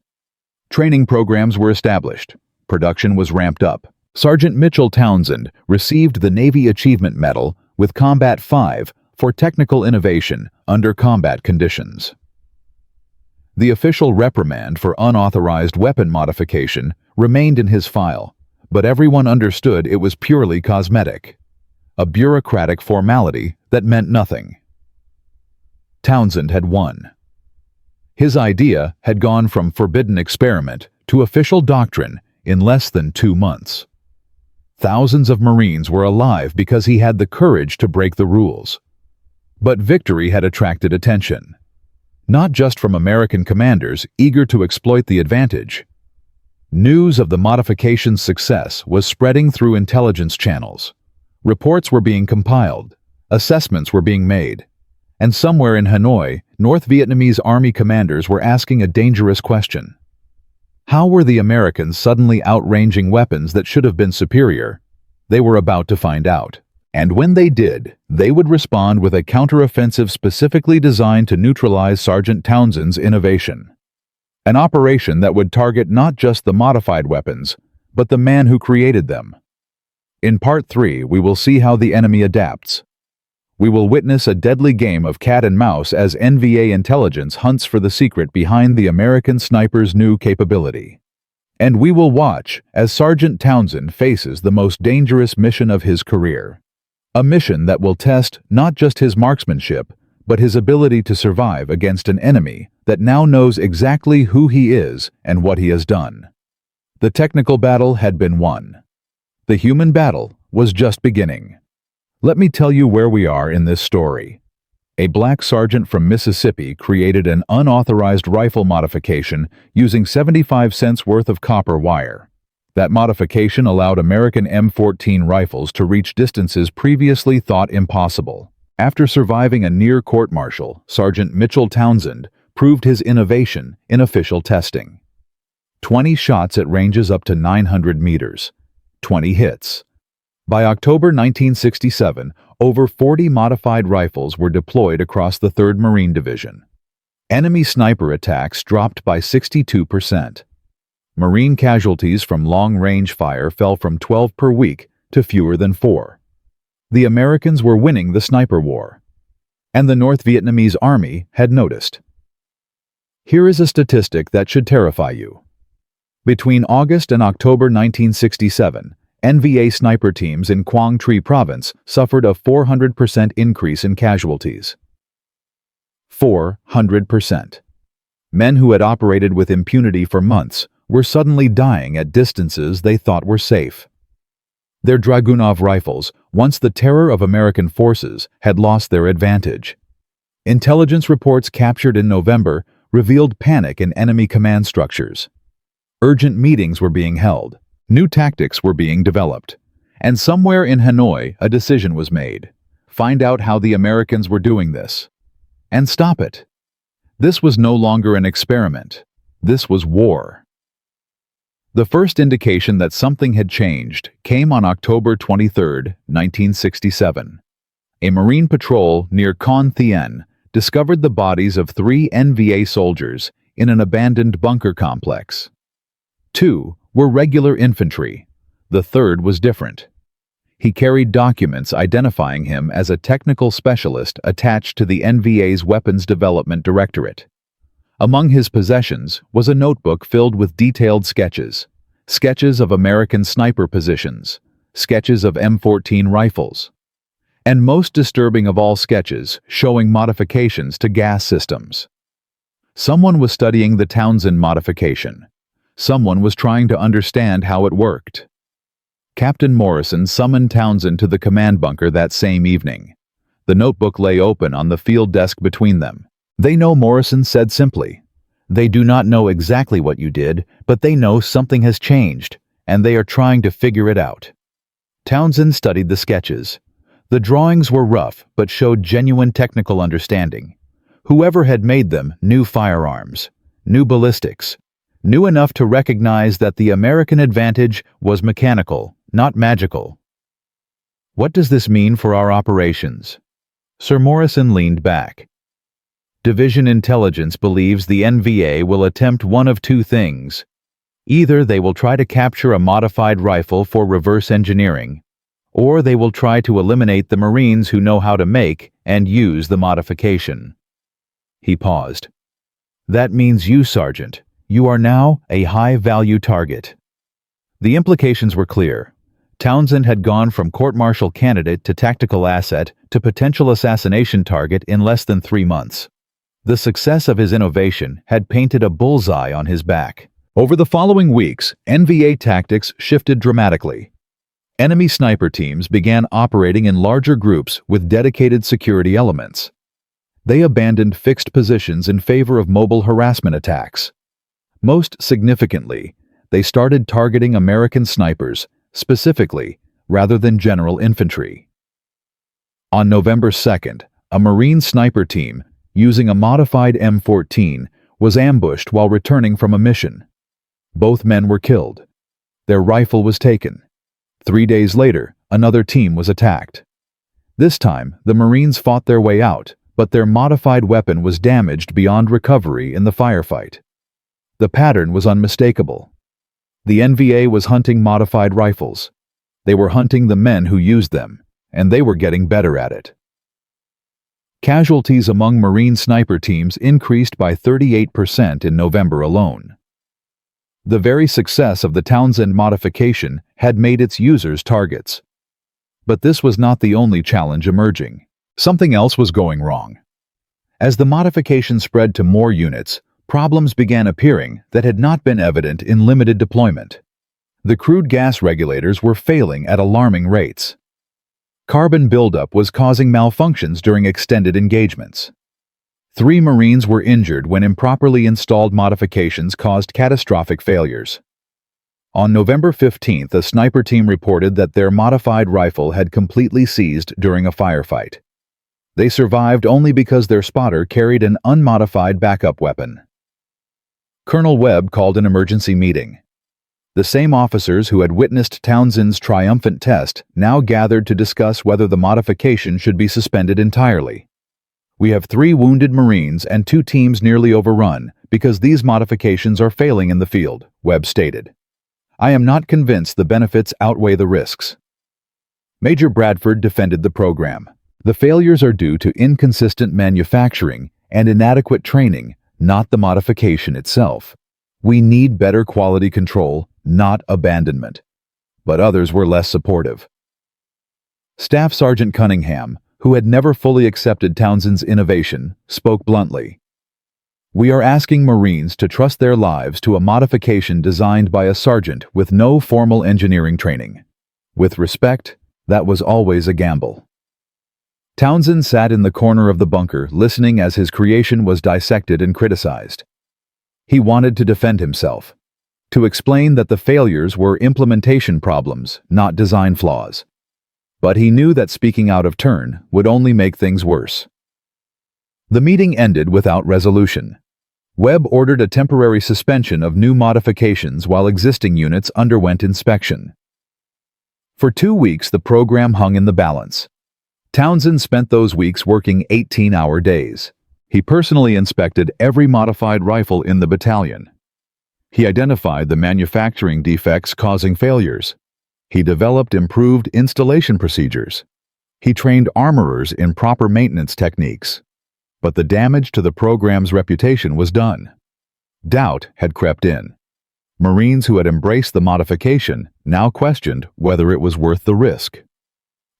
Training programs were established. Production was ramped up. Sergeant Mitchell Townsend received the Navy Achievement Medal with Combat 5 for technical innovation under combat conditions. The official reprimand for unauthorized weapon modification remained in his file, but everyone understood it was purely cosmetic, a bureaucratic formality that meant nothing. Townsend had won. His idea had gone from forbidden experiment to official doctrine in less than 2 months. Thousands of Marines were alive because he had the courage to break the rules. But victory had attracted attention, not just from American commanders eager to exploit the advantage. News of the modification's success was spreading through intelligence channels. Reports were being compiled, assessments were being made, and somewhere in Hanoi, North Vietnamese army commanders were asking a dangerous question. How were the Americans suddenly outranging weapons that should have been superior? They were about to find out. And when they did, they would respond with a counteroffensive specifically designed to neutralize Sergeant Townsend's innovation. An operation that would target not just the modified weapons, but the man who created them. In Part 3, we will see how the enemy adapts. We will witness a deadly game of cat and mouse as NVA intelligence hunts for the secret behind the American sniper's new capability. And we will watch as Sergeant Townsend faces the most dangerous mission of his career. A mission that will test not just his marksmanship, but his ability to survive against an enemy that now knows exactly who he is and what he has done. The technical battle had been won. The human battle was just beginning. Let me tell you where we are in this story. A black sergeant from Mississippi created an unauthorized rifle modification using 75 cents worth of copper wire. That modification allowed American M14 rifles to reach distances previously thought impossible. After surviving a near court-martial, Sergeant Mitchell Townsend proved his innovation in official testing. 20 shots at ranges up to 900 meters. 20 hits. By October 1967, over 40 modified rifles were deployed across the 3rd Marine Division. Enemy sniper attacks dropped by 62%. Marine casualties from long-range fire fell from 12 per week to fewer than 4. The Americans were winning the sniper war. And the North Vietnamese Army had noticed. Here is a statistic that should terrify you. Between August and October 1967, NVA sniper teams in Quang Tri Province suffered a 400% increase in casualties. 400%. Men who had operated with impunity for months were suddenly dying at distances they thought were safe. Their Dragunov rifles, once the terror of American forces, had lost their advantage. Intelligence reports captured in November revealed panic in enemy command structures. Urgent meetings were being held, new tactics were being developed, and somewhere in Hanoi a decision was made. Find out how the Americans were doing this. And stop it. This was no longer an experiment. This was war. The first indication that something had changed came on October 23, 1967. A Marine patrol near Con Thien discovered the bodies of 3 NVA soldiers in an abandoned bunker complex. 2 were regular infantry. The 3rd was different. He carried documents identifying him as a technical specialist attached to the NVA's Weapons Development Directorate. Among his possessions was a notebook filled with detailed sketches of American sniper positions, sketches of M14 rifles, and most disturbing of all sketches showing modifications to gas systems. Someone was studying the Townsend modification. Someone was trying to understand how it worked. Captain Morrison summoned Townsend to the command bunker that same evening. The notebook lay open on the field desk between them. "They know," Morrison said simply. "They do not know exactly what you did, but they know something has changed, and they are trying to figure it out." Townsend studied the sketches. The drawings were rough, but showed genuine technical understanding. Whoever had made them knew firearms, knew ballistics, knew enough to recognize that the American advantage was mechanical, not magical. "What does this mean for our operations?" Sir Morrison leaned back. "Division Intelligence believes the NVA will attempt one of 2 things. Either they will try to capture a modified rifle for reverse engineering, or they will try to eliminate the Marines who know how to make and use the modification." He paused. "That means you, Sergeant. You are now a high-value target." The implications were clear. Townsend had gone from court-martial candidate to tactical asset to potential assassination target in less than 3 months. The success of his innovation had painted a bullseye on his back. Over the following weeks, NVA tactics shifted dramatically. Enemy sniper teams began operating in larger groups with dedicated security elements. They abandoned fixed positions in favor of mobile harassment attacks. Most significantly, they started targeting American snipers, specifically, rather than general infantry. On November 2nd, a Marine sniper team, using a modified M14, was ambushed while returning from a mission. Both men were killed. Their rifle was taken. 3 days later, another team was attacked. This time, the Marines fought their way out, but their modified weapon was damaged beyond recovery in the firefight. The pattern was unmistakable. The NVA was hunting modified rifles. They were hunting the men who used them, and they were getting better at it. Casualties among Marine sniper teams increased by 38% in November alone. The very success of the Townsend modification had made its users targets. But this was not the only challenge emerging. Something else was going wrong. As the modification spread to more units, problems began appearing that had not been evident in limited deployment. The crude gas regulators were failing at alarming rates. Carbon buildup was causing malfunctions during extended engagements. 3 Marines were injured when improperly installed modifications caused catastrophic failures. On November 15th, a sniper team reported that their modified rifle had completely seized during a firefight. They survived only because their spotter carried an unmodified backup weapon. Colonel Webb called an emergency meeting. The same officers who had witnessed Townsend's triumphant test now gathered to discuss whether the modification should be suspended entirely. "We have 3 wounded Marines and 2 teams nearly overrun because these modifications are failing in the field," Webb stated. "I am not convinced the benefits outweigh the risks." Major Bradford defended the program. "The failures are due to inconsistent manufacturing and inadequate training, not the modification itself. We need better quality control, not abandonment." But others were less supportive. Staff Sergeant Cunningham, who had never fully accepted Townsend's innovation, spoke bluntly. "We are asking Marines to trust their lives to a modification designed by a sergeant with no formal engineering training. With respect, that was always a gamble." Townsend sat in the corner of the bunker listening as his creation was dissected and criticized. He wanted to defend himself, to explain that the failures were implementation problems, not design flaws. But he knew that speaking out of turn would only make things worse. The meeting ended without resolution. Webb ordered a temporary suspension of new modifications while existing units underwent inspection. For 2 weeks, the program hung in the balance. Townsend spent those weeks working 18-hour days. He personally inspected every modified rifle in the battalion. He identified the manufacturing defects causing failures. He developed improved installation procedures. He trained armorers in proper maintenance techniques. But the damage to the program's reputation was done. Doubt had crept in. Marines who had embraced the modification now questioned whether it was worth the risk.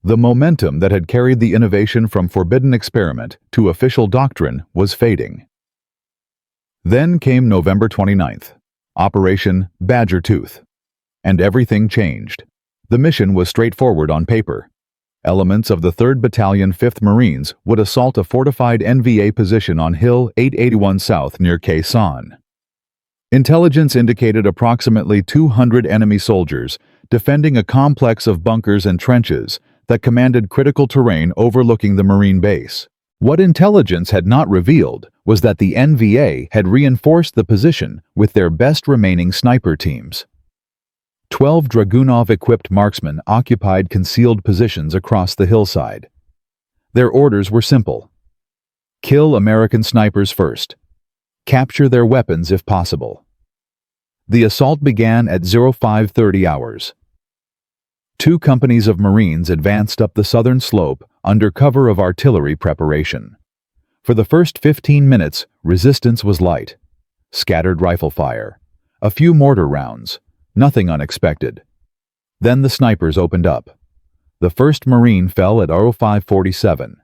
The momentum that had carried the innovation from forbidden experiment to official doctrine was fading. Then came November 29th, Operation Badger Tooth, and everything changed. The mission was straightforward on paper. Elements of the 3rd Battalion 5th Marines would assault a fortified NVA position on Hill 881 South near Khe Sanh. Intelligence indicated approximately 200 enemy soldiers defending a complex of bunkers and trenches that commanded critical terrain overlooking the Marine base. What intelligence had not revealed was that the NVA had reinforced the position with their best remaining sniper teams. 12 Dragunov-equipped marksmen occupied concealed positions across the hillside. Their orders were simple: kill American snipers first. Capture their weapons if possible. The assault began at 0530 hours. 2 companies of Marines advanced up the southern slope under cover of artillery preparation. For the first 15 minutes, resistance was light. Scattered rifle fire, a few mortar rounds, nothing unexpected. Then the snipers opened up. The 1st Marine fell at 0547,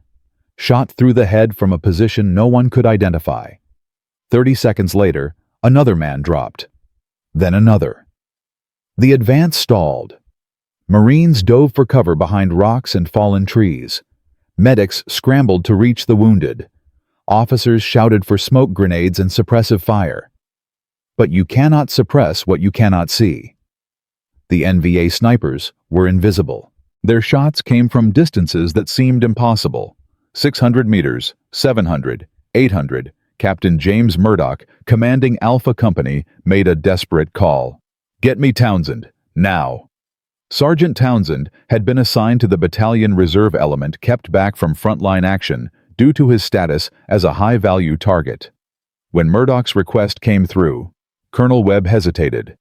shot through the head from a position no one could identify. 30 seconds later, another man dropped. Then another. The advance stalled. Marines dove for cover behind rocks and fallen trees. Medics scrambled to reach the wounded. Officers shouted for smoke grenades and suppressive fire. But you cannot suppress what you cannot see. The NVA snipers were invisible. Their shots came from distances that seemed impossible. 600 meters, 700, 800. Captain James Murdoch, commanding Alpha Company, made a desperate call. "Get me Townsend, now." Sergeant Townsend had been assigned to the battalion reserve element kept back from frontline action due to his status as a high-value target. When Murdoch's request came through, Colonel Webb hesitated.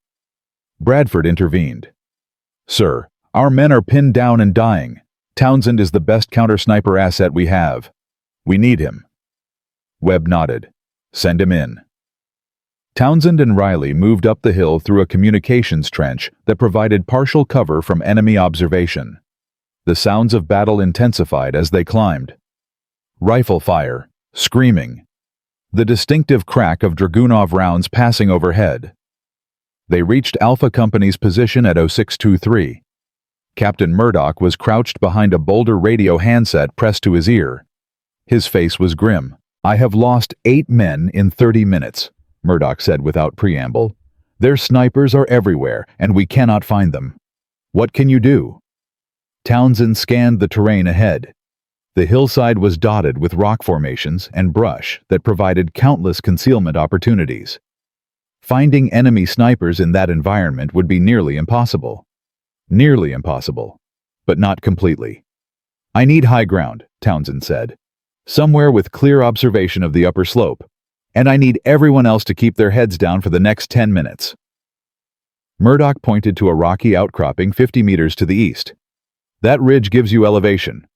Bradford intervened. "Sir, our men are pinned down and dying. Townsend is the best counter-sniper asset we have. We need him." Webb nodded. "Send him in." Townsend and Riley moved up the hill through a communications trench that provided partial cover from enemy observation. The sounds of battle intensified as they climbed. Rifle fire, screaming, the distinctive crack of Dragunov rounds passing overhead. They reached Alpha Company's position at 0623. Captain Murdoch was crouched behind a Boulder radio handset pressed to his ear. His face was grim. "I have lost 8 men in 30 minutes. Murdoch said without preamble. Their snipers are everywhere, and we cannot find them. What can you do? Townsend scanned the terrain ahead. The hillside was dotted with rock formations and brush that provided countless concealment opportunities. Finding enemy snipers in that environment would be nearly impossible. Nearly impossible, but not completely. I need high ground, Townsend said. Somewhere with clear observation of the upper slope. And I need everyone else to keep their heads down for the next 10 minutes. Murdoch pointed to a rocky outcropping 50 meters to the east. That ridge gives you elevation,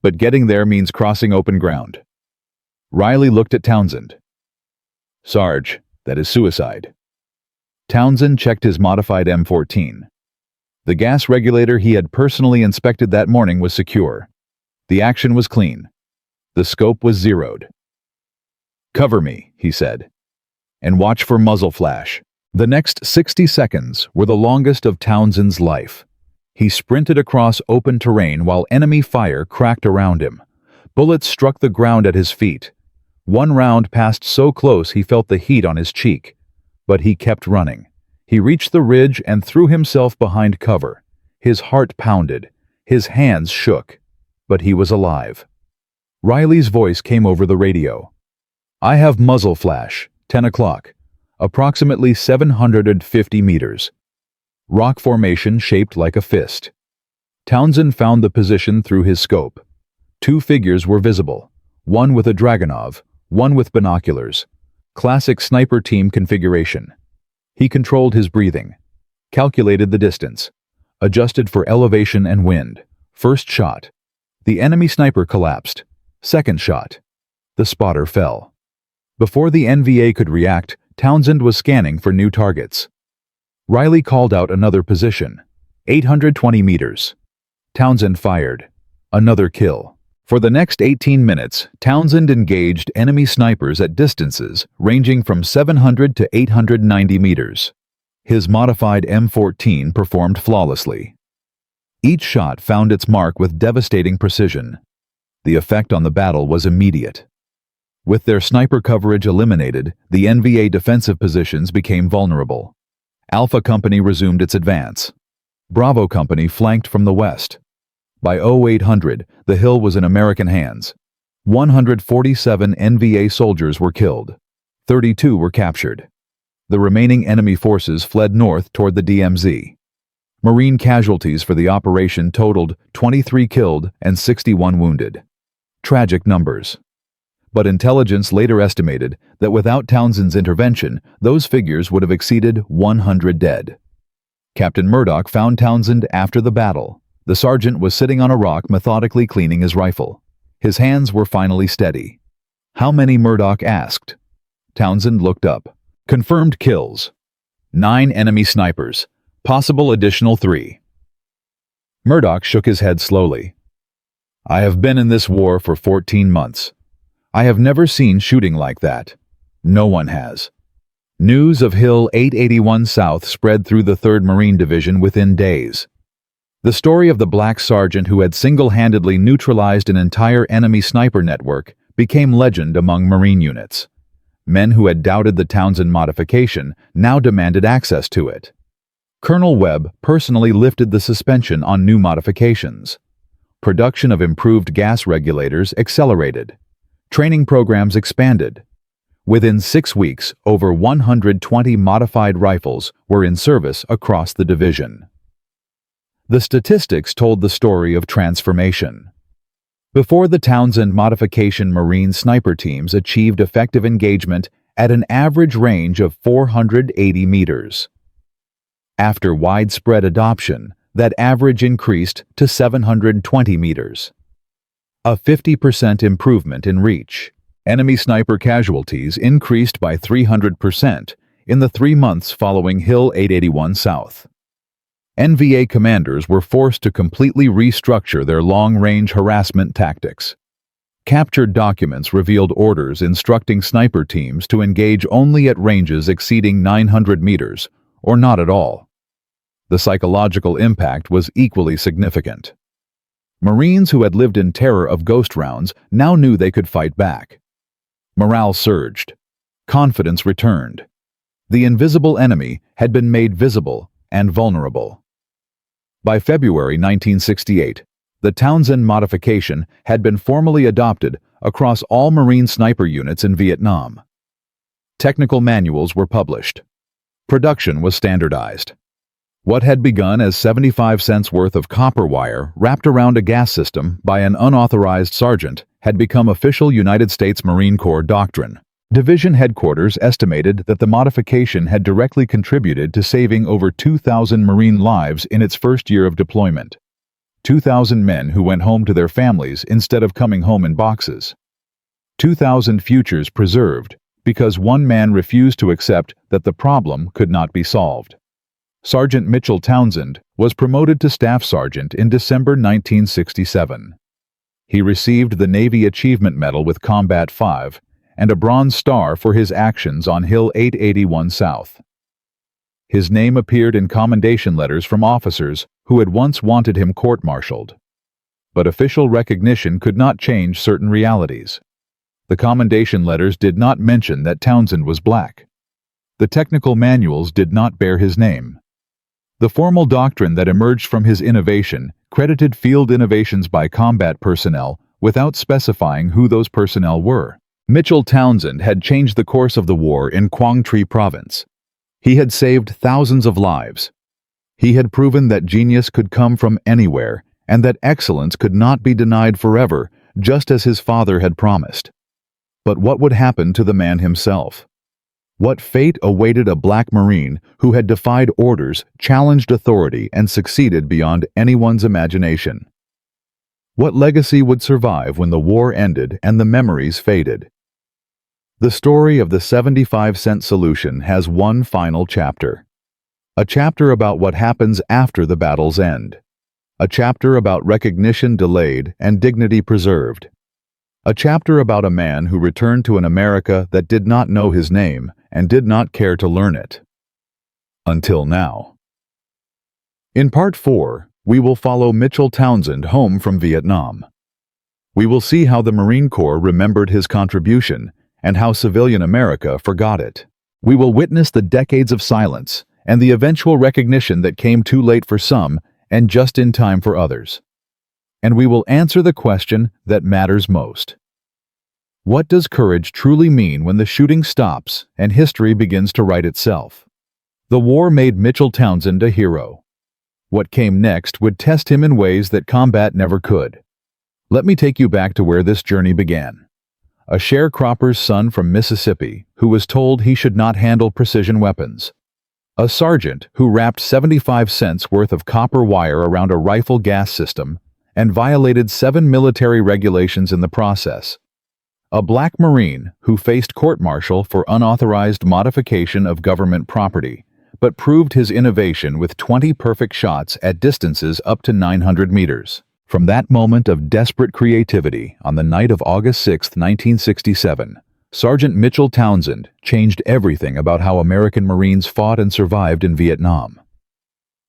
but getting there means crossing open ground. Riley looked at Townsend. Sarge, that is suicide. Townsend checked his modified M14. The gas regulator he had personally inspected that morning was secure. The action was clean. The scope was zeroed. Cover me, he said, and watch for muzzle flash. The next 60 seconds were the longest of Townsend's life. He sprinted across open terrain while enemy fire cracked around him. Bullets struck the ground at his feet. One round passed so close he felt the heat on his cheek. But he kept running. He reached the ridge and threw himself behind cover. His heart pounded. His hands shook. But he was alive. Riley's voice came over the radio. I have muzzle flash, 10 o'clock. Approximately 750 meters. Rock formation shaped like a fist. Townsend found the position through his scope. 2 figures were visible, one with a Dragunov, one with binoculars. Classic sniper team configuration. He controlled his breathing, calculated the distance, adjusted for elevation and wind. First shot. The enemy sniper collapsed. Second shot. The spotter fell. Before the NVA could react, Townsend was scanning for new targets. Riley called out another position. 820 meters. Townsend fired. Another kill. For the next 18 minutes, Townsend engaged enemy snipers at distances ranging from 700 to 890 meters. His modified M14 performed flawlessly. Each shot found its mark with devastating precision. The effect on the battle was immediate. With their sniper coverage eliminated, the NVA defensive positions became vulnerable. Alpha Company resumed its advance. Bravo Company flanked from the west. By 0800, the hill was in American hands. 147 NVA soldiers were killed. 32 were captured. The remaining enemy forces fled north toward the DMZ. Marine casualties for the operation totaled 23 killed and 61 wounded. Tragic numbers. But intelligence later estimated that without Townsend's intervention, those figures would have exceeded 100 dead. Captain Murdoch found Townsend after the battle. The sergeant was sitting on a rock methodically cleaning his rifle. His hands were finally steady. How many? Murdoch asked. Townsend looked up. Confirmed kills. 9 enemy snipers. Possible additional 3. Murdoch shook his head slowly. I have been in this war for 14 months. I have never seen shooting like that. No one has. News of Hill 881 South spread through the 3rd Marine Division within days. The story of the black sergeant who had single-handedly neutralized an entire enemy sniper network became legend among Marine units. Men who had doubted the Townsend modification now demanded access to it. Colonel Webb personally lifted the suspension on new modifications. Production of improved gas regulators accelerated. Training programs expanded. Within 6 weeks, over 120 modified rifles were in service across the division. The statistics told the story of transformation. Before the Townsend modification, Marine sniper teams achieved effective engagement at an average range of 480 meters. After widespread adoption, that average increased to 720 meters. A 50% improvement in reach. Enemy sniper casualties increased by 300% in the 3 months following Hill 881 South. NVA commanders were forced to completely restructure their long-range harassment tactics. Captured documents revealed orders instructing sniper teams to engage only at ranges exceeding 900 meters, or not at all. The psychological impact was equally significant. Marines who had lived in terror of ghost rounds now knew they could fight back. Morale surged. Confidence returned. The invisible enemy had been made visible and vulnerable. By February 1968, the Townsend Modification had been formally adopted across all Marine sniper units in Vietnam. Technical manuals were published. Production was standardized. What had begun as 75 cents worth of copper wire wrapped around a gas system by an unauthorized sergeant had become official United States Marine Corps doctrine. Division headquarters estimated that the modification had directly contributed to saving over 2,000 Marine lives in its first year of deployment. 2,000 men who went home to their families instead of coming home in boxes. 2,000 futures preserved because one man refused to accept that the problem could not be solved. Sergeant Mitchell Townsend was promoted to Staff Sergeant in December 1967. He received the Navy Achievement Medal with Combat 5 and a Bronze Star for his actions on Hill 881 South. His name appeared in commendation letters from officers who had once wanted him court-martialed. But official recognition could not change certain realities. The commendation letters did not mention that Townsend was black. The technical manuals did not bear his name. The formal doctrine that emerged from his innovation credited field innovations by combat personnel without specifying who those personnel were. Mitchell Townsend had changed the course of the war in Quang Tri Province. He had saved thousands of lives. He had proven that genius could come from anywhere and that excellence could not be denied forever, just as his father had promised. But what would happen to the man himself? What fate awaited a black Marine who had defied orders, challenged authority, and succeeded beyond anyone's imagination? What legacy would survive when the war ended and the memories faded? The story of the 75-cent solution has one final chapter. A chapter about what happens after the battle's end. A chapter about recognition delayed and dignity preserved. A chapter about a man who returned to an America that did not know his name and did not care to learn it. Until now. In Part 4, we will follow Mitchell Townsend home from Vietnam. We will see how the Marine Corps remembered his contribution and how civilian America forgot it. We will witness the decades of silence and the eventual recognition that came too late for some and just in time for others. And we will answer the question that matters most. What does courage truly mean when the shooting stops and history begins to write itself? The war made Mitchell Townsend a hero. What came next would test him in ways that combat never could. Let me take you back to where this journey began. A sharecropper's son from Mississippi who was told he should not handle precision weapons. A sergeant who wrapped 75 cents worth of copper wire around a rifle gas system and violated 7 military regulations in the process. A black Marine who faced court-martial for unauthorized modification of government property, but proved his innovation with 20 perfect shots at distances up to 900 meters. From that moment of desperate creativity on the night of August 6, 1967, Sergeant Mitchell Townsend changed everything about how American Marines fought and survived in Vietnam.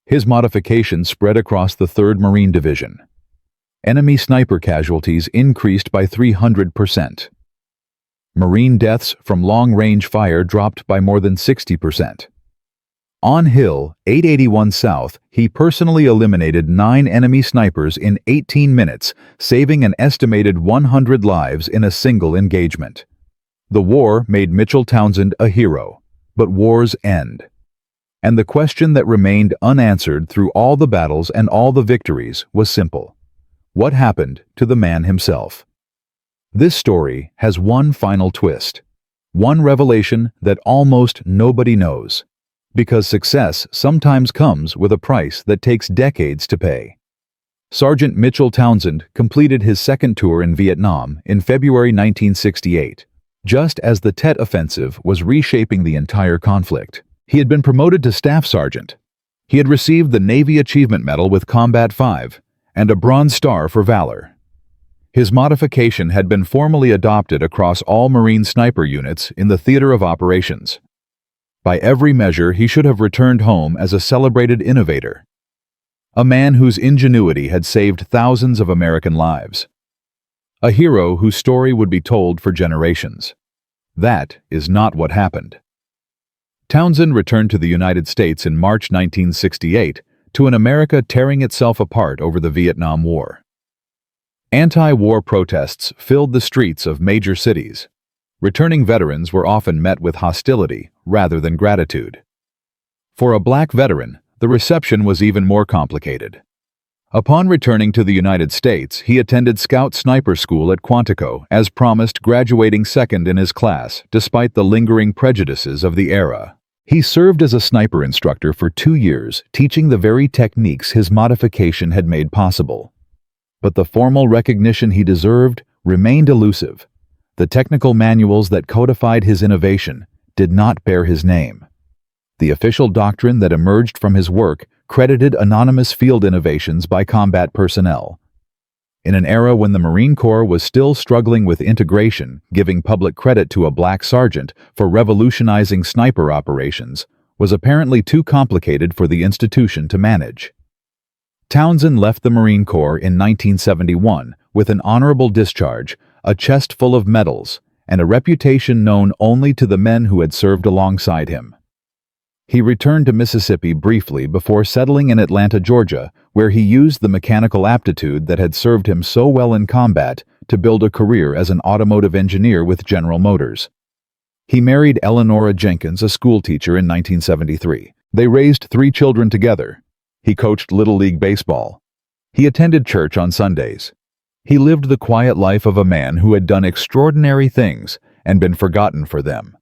His modification spread across the 3rd Marine Division. Enemy sniper casualties increased by 300%. Marine deaths from long-range fire dropped by more than 60%. On Hill 881 South, he personally eliminated 9 enemy snipers in 18 minutes, saving an estimated 100 lives in a single engagement. The war made Mitchell Townsend a hero, but wars end. And the question that remained unanswered through all the battles and all the victories was simple. What happened to the man himself? This story has one final twist, one revelation that almost nobody knows. Because success sometimes comes with a price that takes decades to pay. Sergeant Mitchell Townsend completed his second tour in Vietnam in February 1968, just as the Tet Offensive was reshaping the entire conflict. He had been promoted to Staff Sergeant. He had received the Navy Achievement Medal with Combat 5 and a Bronze Star for Valor. His modification had been formally adopted across all Marine sniper units in the theater of operations. By every measure, he should have returned home as a celebrated innovator. A man whose ingenuity had saved thousands of American lives. A hero whose story would be told for generations. That is not what happened. Townsend returned to the United States in March 1968 to an America tearing itself apart over the Vietnam War. Anti-war protests filled the streets of major cities. Returning veterans were often met with hostility rather than gratitude. For a black veteran, the reception was even more complicated. Upon returning to the United States, he attended Scout Sniper School at Quantico, as promised, graduating second in his class, despite the lingering prejudices of the era. He served as a sniper instructor for 2 years, teaching the very techniques his modification had made possible. But the formal recognition he deserved remained elusive. The technical manuals that codified his innovation did not bear his name. The official doctrine that emerged from his work credited anonymous field innovations by combat personnel. In an era when the Marine Corps was still struggling with integration, giving public credit to a black sergeant for revolutionizing sniper operations was apparently too complicated for the institution to manage. Townsend left the Marine Corps in 1971 with an honorable discharge, a chest full of medals, and a reputation known only to the men who had served alongside him. He returned to Mississippi briefly before settling in Atlanta, Georgia, where he used the mechanical aptitude that had served him so well in combat to build a career as an automotive engineer with General Motors. He married Eleanora Jenkins, a schoolteacher, in 1973. They raised 3 children together. He coached Little League Baseball. He attended church on Sundays. He lived the quiet life of a man who had done extraordinary things and been forgotten for them.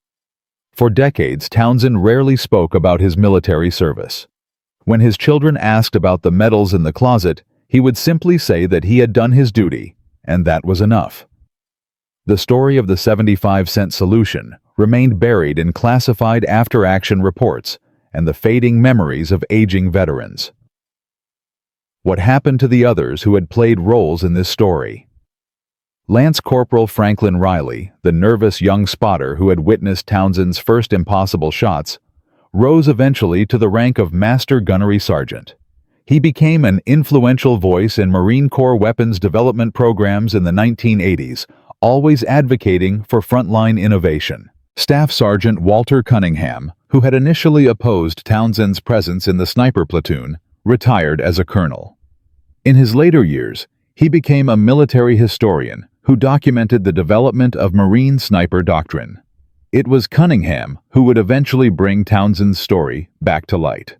For decades, Townsend rarely spoke about his military service. When his children asked about the medals in the closet, he would simply say that he had done his duty, and that was enough. The story of the 75-cent solution remained buried in classified after-action reports and the fading memories of aging veterans. What happened to the others who had played roles in this story? Lance Corporal Franklin Riley, the nervous young spotter who had witnessed Townsend's first impossible shots, rose eventually to the rank of Master Gunnery Sergeant. He became an influential voice in Marine Corps weapons development programs in the 1980s, always advocating for frontline innovation. Staff Sergeant Walter Cunningham, who had initially opposed Townsend's presence in the sniper platoon, retired as a colonel. In his later years, he became a military historian who documented the development of Marine sniper doctrine. It was Cunningham who would eventually bring Townsend's story back to light.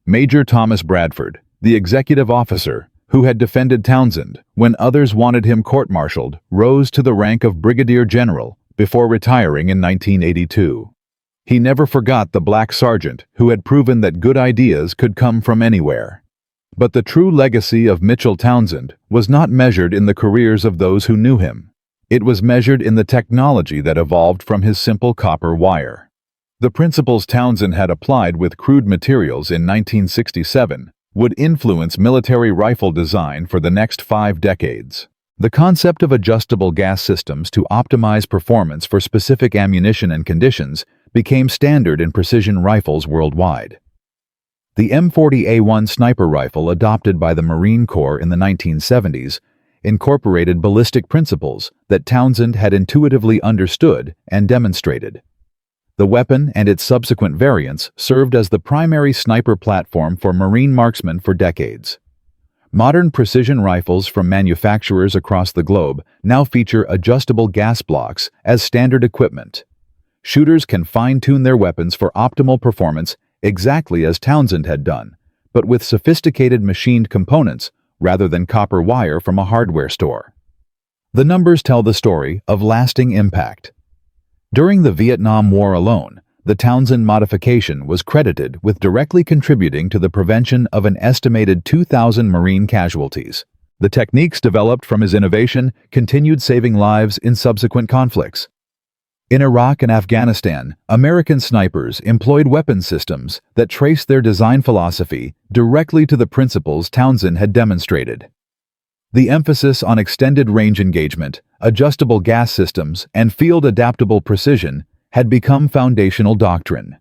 Major Thomas Bradford, the executive officer who had defended Townsend when others wanted him court-martialed, rose to the rank of brigadier general before retiring in 1982. He never forgot the black sergeant who had proven that good ideas could come from anywhere. But the true legacy of Mitchell Townsend was not measured in the careers of those who knew him. It was measured in the technology that evolved from his simple copper wire. The principles Townsend had applied with crude materials in 1967 would influence military rifle design for the next 5 decades. The concept of adjustable gas systems to optimize performance for specific ammunition and conditions became standard in precision rifles worldwide. The M40A1 sniper rifle, adopted by the Marine Corps in the 1970s, incorporated ballistic principles that Townsend had intuitively understood and demonstrated. The weapon and its subsequent variants served as the primary sniper platform for Marine marksmen for decades. Modern precision rifles from manufacturers across the globe now feature adjustable gas blocks as standard equipment. Shooters can fine-tune their weapons for optimal performance exactly as Townsend had done, but with sophisticated machined components rather than copper wire from a hardware store. The numbers tell the story of lasting impact. During the Vietnam War alone, the Townsend modification was credited with directly contributing to the prevention of an estimated 2,000 Marine casualties. The techniques developed from his innovation continued saving lives in subsequent conflicts. In Iraq and Afghanistan, American snipers employed weapon systems that traced their design philosophy directly to the principles Townsend had demonstrated. The emphasis on extended range engagement, adjustable gas systems, and field-adaptable precision had become foundational doctrine.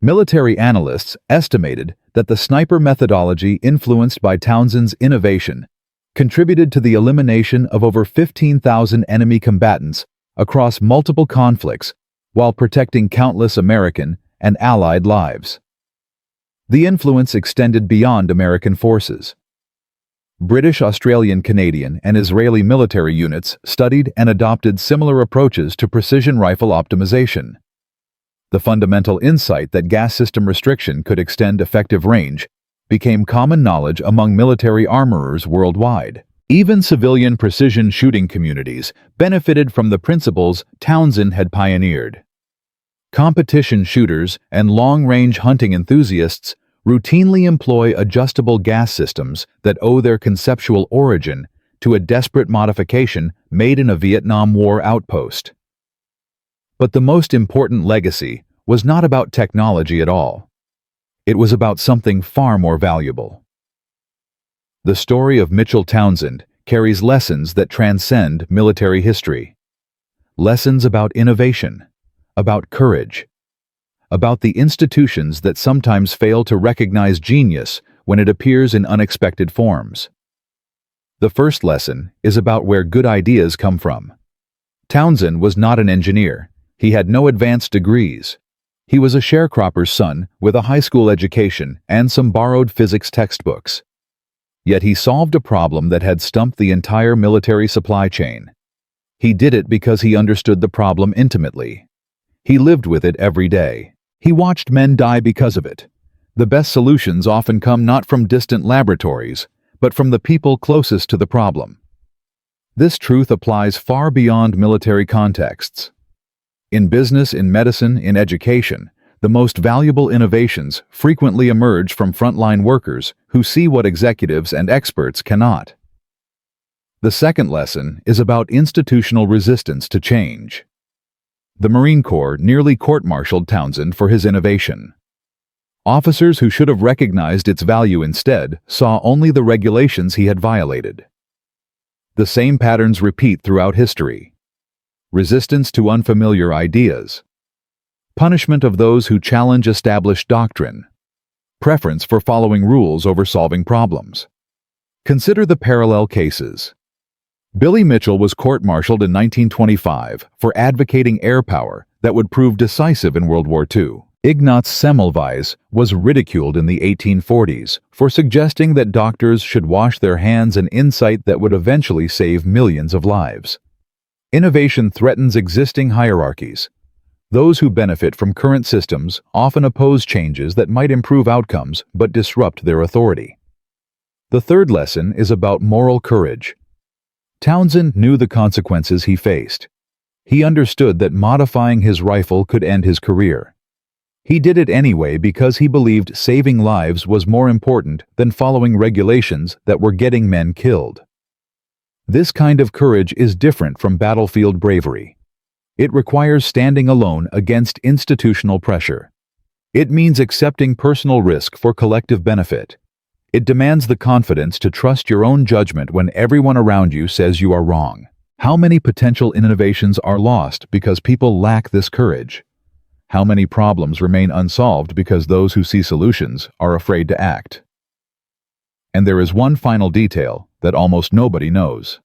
Military analysts estimated that the sniper methodology influenced by Townsend's innovation contributed to the elimination of over 15,000 enemy combatants across multiple conflicts while protecting countless American and Allied lives. The influence extended beyond American forces. British, Australian, Canadian, and Israeli military units studied and adopted similar approaches to precision rifle optimization. The fundamental insight that gas system restriction could extend effective range became common knowledge among military armorers worldwide. Even civilian precision shooting communities benefited from the principles Townsend had pioneered. Competition shooters and long-range hunting enthusiasts routinely employ adjustable gas systems that owe their conceptual origin to a desperate modification made in a Vietnam War outpost. But the most important legacy was not about technology at all. It was about something far more valuable. The story of Mitchell Townsend carries lessons that transcend military history. Lessons about innovation, about courage, about the institutions that sometimes fail to recognize genius when it appears in unexpected forms. The first lesson is about where good ideas come from. Townsend was not an engineer. He had no advanced degrees. He was a sharecropper's son with a high school education and some borrowed physics textbooks. Yet he solved a problem that had stumped the entire military supply chain. He did it because he understood the problem intimately. He lived with it every day. He watched men die because of it. The best solutions often come not from distant laboratories, but from the people closest to the problem. This truth applies far beyond military contexts. In business, in medicine, in education, the most valuable innovations frequently emerge from frontline workers who see what executives and experts cannot. The second lesson is about institutional resistance to change. The Marine Corps nearly court-martialed Townsend for his innovation. Officers who should have recognized its value instead saw only the regulations he had violated. The same patterns repeat throughout history. Resistance to unfamiliar ideas. Punishment of those who challenge established doctrine. Preference for following rules over solving problems. Consider the parallel cases. Billy Mitchell was court-martialed in 1925 for advocating air power that would prove decisive in World War II. Ignaz Semmelweis was ridiculed in the 1840s for suggesting that doctors should wash their hands, an insight that would eventually save millions of lives. Innovation threatens existing hierarchies. Those who benefit from current systems often oppose changes that might improve outcomes but disrupt their authority. The third lesson is about moral courage. Townsend knew the consequences he faced. He understood that modifying his rifle could end his career. He did it anyway because he believed saving lives was more important than following regulations that were getting men killed. This kind of courage is different from battlefield bravery. It requires standing alone against institutional pressure. It means accepting personal risk for collective benefit. It demands the confidence to trust your own judgment when everyone around you says you are wrong. How many potential innovations are lost because people lack this courage? How many problems remain unsolved because those who see solutions are afraid to act? And there is one final detail that almost nobody knows.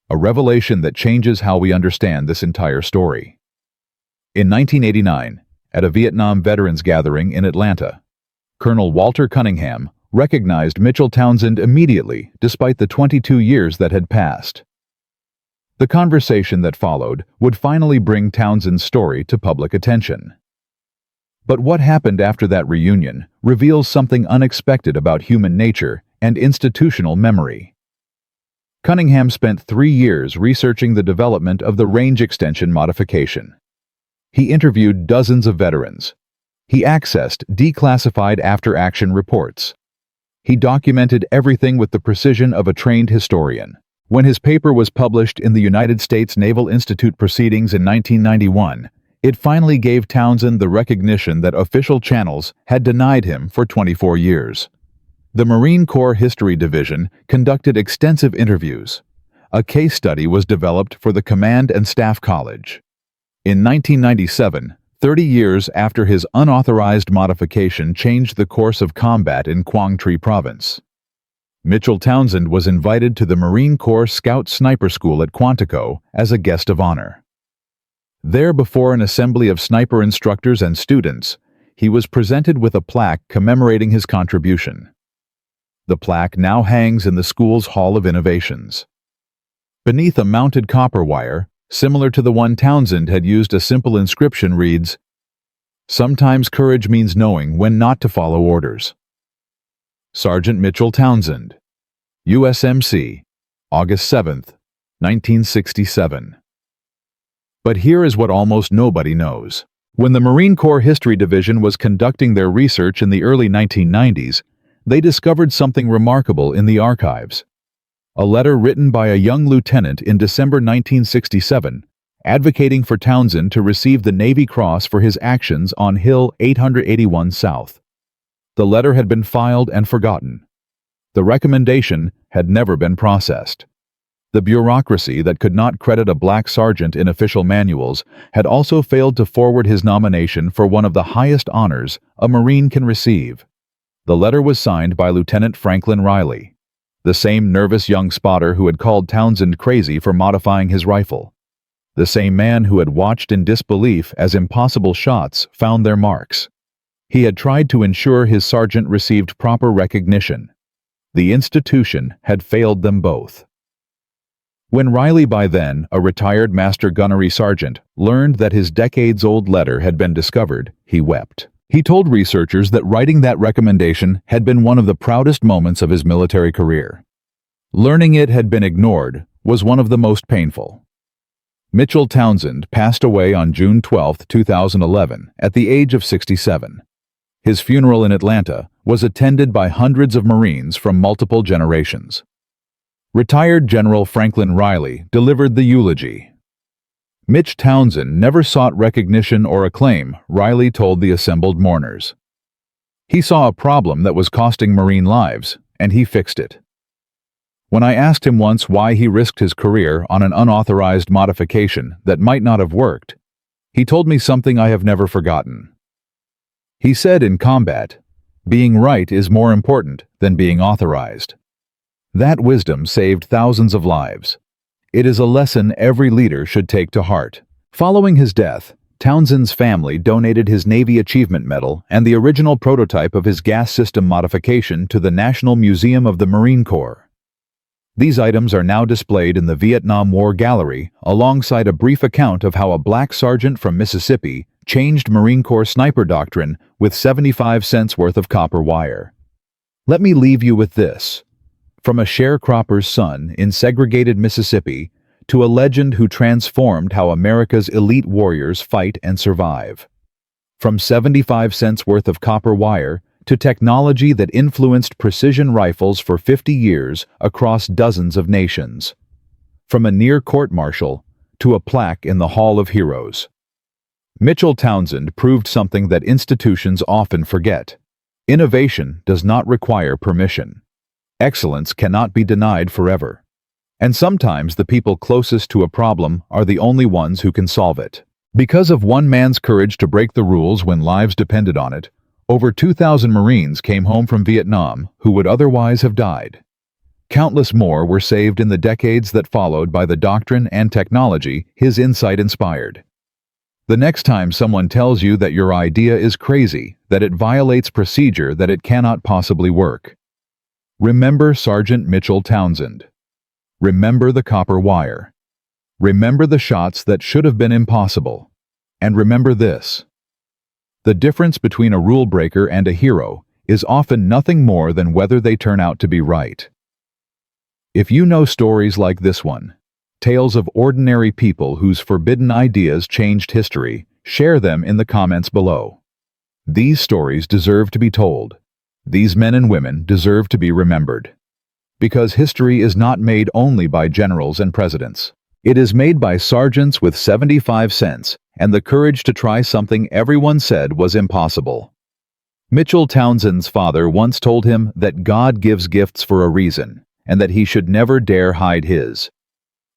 A revelation that changes how we understand this entire story. In 1989, at a Vietnam veterans gathering in Atlanta, Colonel Walter Cunningham recognized Mitchell Townsend immediately, despite the 22 years that had passed. The conversation that followed would finally bring Townsend's story to public attention. But what happened after that reunion reveals something unexpected about human nature and institutional memory. Cunningham spent 3 years researching the development of the range extension modification. He interviewed dozens of veterans. He accessed declassified after-action reports. He documented everything with the precision of a trained historian. When his paper was published in the United States Naval Institute Proceedings in 1991, it finally gave Townsend the recognition that official channels had denied him for 24 years. The Marine Corps History Division conducted extensive interviews. A case study was developed for the Command and Staff College. In 1997, 30 years after his unauthorized modification changed the course of combat in Quang Tri Province, Mitchell Townsend was invited to the Marine Corps Scout Sniper School at Quantico as a guest of honor. There, before an assembly of sniper instructors and students, he was presented with a plaque commemorating his contribution. The plaque now hangs in the school's Hall of Innovations. Beneath a mounted copper wire, similar to the one Townsend had used, a simple inscription reads, "Sometimes courage means knowing when not to follow orders." Sergeant Mitchell Townsend, USMC, August 7th, 1967. But here is what almost nobody knows. When the Marine Corps History Division was conducting their research in the early 1990s, they discovered something remarkable in the archives. A letter written by a young lieutenant in December 1967, advocating for Townsend to receive the Navy Cross for his actions on Hill 881 South. The letter had been filed and forgotten. The recommendation had never been processed. The bureaucracy that could not credit a black sergeant in official manuals had also failed to forward his nomination for one of the highest honors a Marine can receive. The letter was signed by Lieutenant Franklin Riley, the same nervous young spotter who had called Townsend crazy for modifying his rifle, the same man who had watched in disbelief as impossible shots found their marks. He had tried to ensure his sergeant received proper recognition. The institution had failed them both. When Riley, by then a retired master gunnery sergeant, learned that his decades-old letter had been discovered, he wept. He told researchers that writing that recommendation had been one of the proudest moments of his military career. Learning it had been ignored was one of the most painful. Mitchell Townsend passed away on June 12, 2011, at the age of 67. His funeral in Atlanta was attended by hundreds of Marines from multiple generations. Retired General Franklin Riley delivered the eulogy. Mitch Townsend never sought recognition or acclaim, Riley told the assembled mourners. He saw a problem that was costing Marine lives, and he fixed it. When I asked him once why he risked his career on an unauthorized modification that might not have worked, he told me something I have never forgotten. He said, in combat, being right is more important than being authorized. That wisdom saved thousands of lives. It is a lesson every leader should take to heart. Following his death, Townsend's family donated his Navy Achievement Medal and the original prototype of his gas system modification to the National Museum of the Marine Corps. These items are now displayed in the Vietnam War Gallery, alongside a brief account of how a black sergeant from Mississippi changed Marine Corps sniper doctrine with 75 cents worth of copper wire. Let me leave you with this. From a sharecropper's son in segregated Mississippi to a legend who transformed how America's elite warriors fight and survive. From 75 cents worth of copper wire to technology that influenced precision rifles for 50 years across dozens of nations. From a near court-martial to a plaque in the Hall of Heroes. Mitchell Townsend proved something that institutions often forget. Innovation does not require permission. Excellence cannot be denied forever. And sometimes the people closest to a problem are the only ones who can solve it. Because of one man's courage to break the rules when lives depended on it, over 2,000 Marines came home from Vietnam who would otherwise have died. Countless more were saved in the decades that followed by the doctrine and technology his insight inspired. The next time someone tells you that your idea is crazy, that it violates procedure, that it cannot possibly work, remember Sergeant Mitchell Townsend. Remember the copper wire. Remember the shots that should have been impossible. And remember this. The difference between a rule breaker and a hero is often nothing more than whether they turn out to be right. If you know stories like this one, tales of ordinary people whose forbidden ideas changed history, share them in the comments below. These stories deserve to be told. These men and women deserve to be remembered. Because history is not made only by generals and presidents. It is made by sergeants with 75 cents and the courage to try something everyone said was impossible. Mitchell Townsend's father once told him that God gives gifts for a reason and that he should never dare hide his.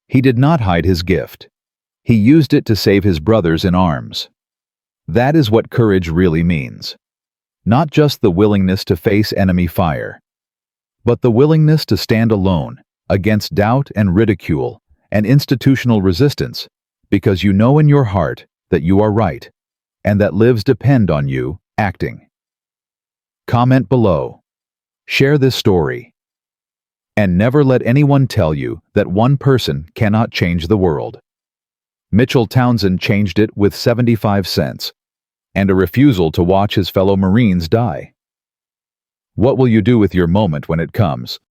He did not hide his gift. He used it to save his brothers in arms. That is what courage really means. Not just the willingness to face enemy fire, but the willingness to stand alone against doubt and ridicule and institutional resistance, because you know in your heart that you are right, and that lives depend on you acting. Comment below. Share this story. And never let anyone tell you that one person cannot change the world. Mitchell Townsend changed it with 75 cents and a refusal to watch his fellow Marines die. What will you do with your moment when it comes?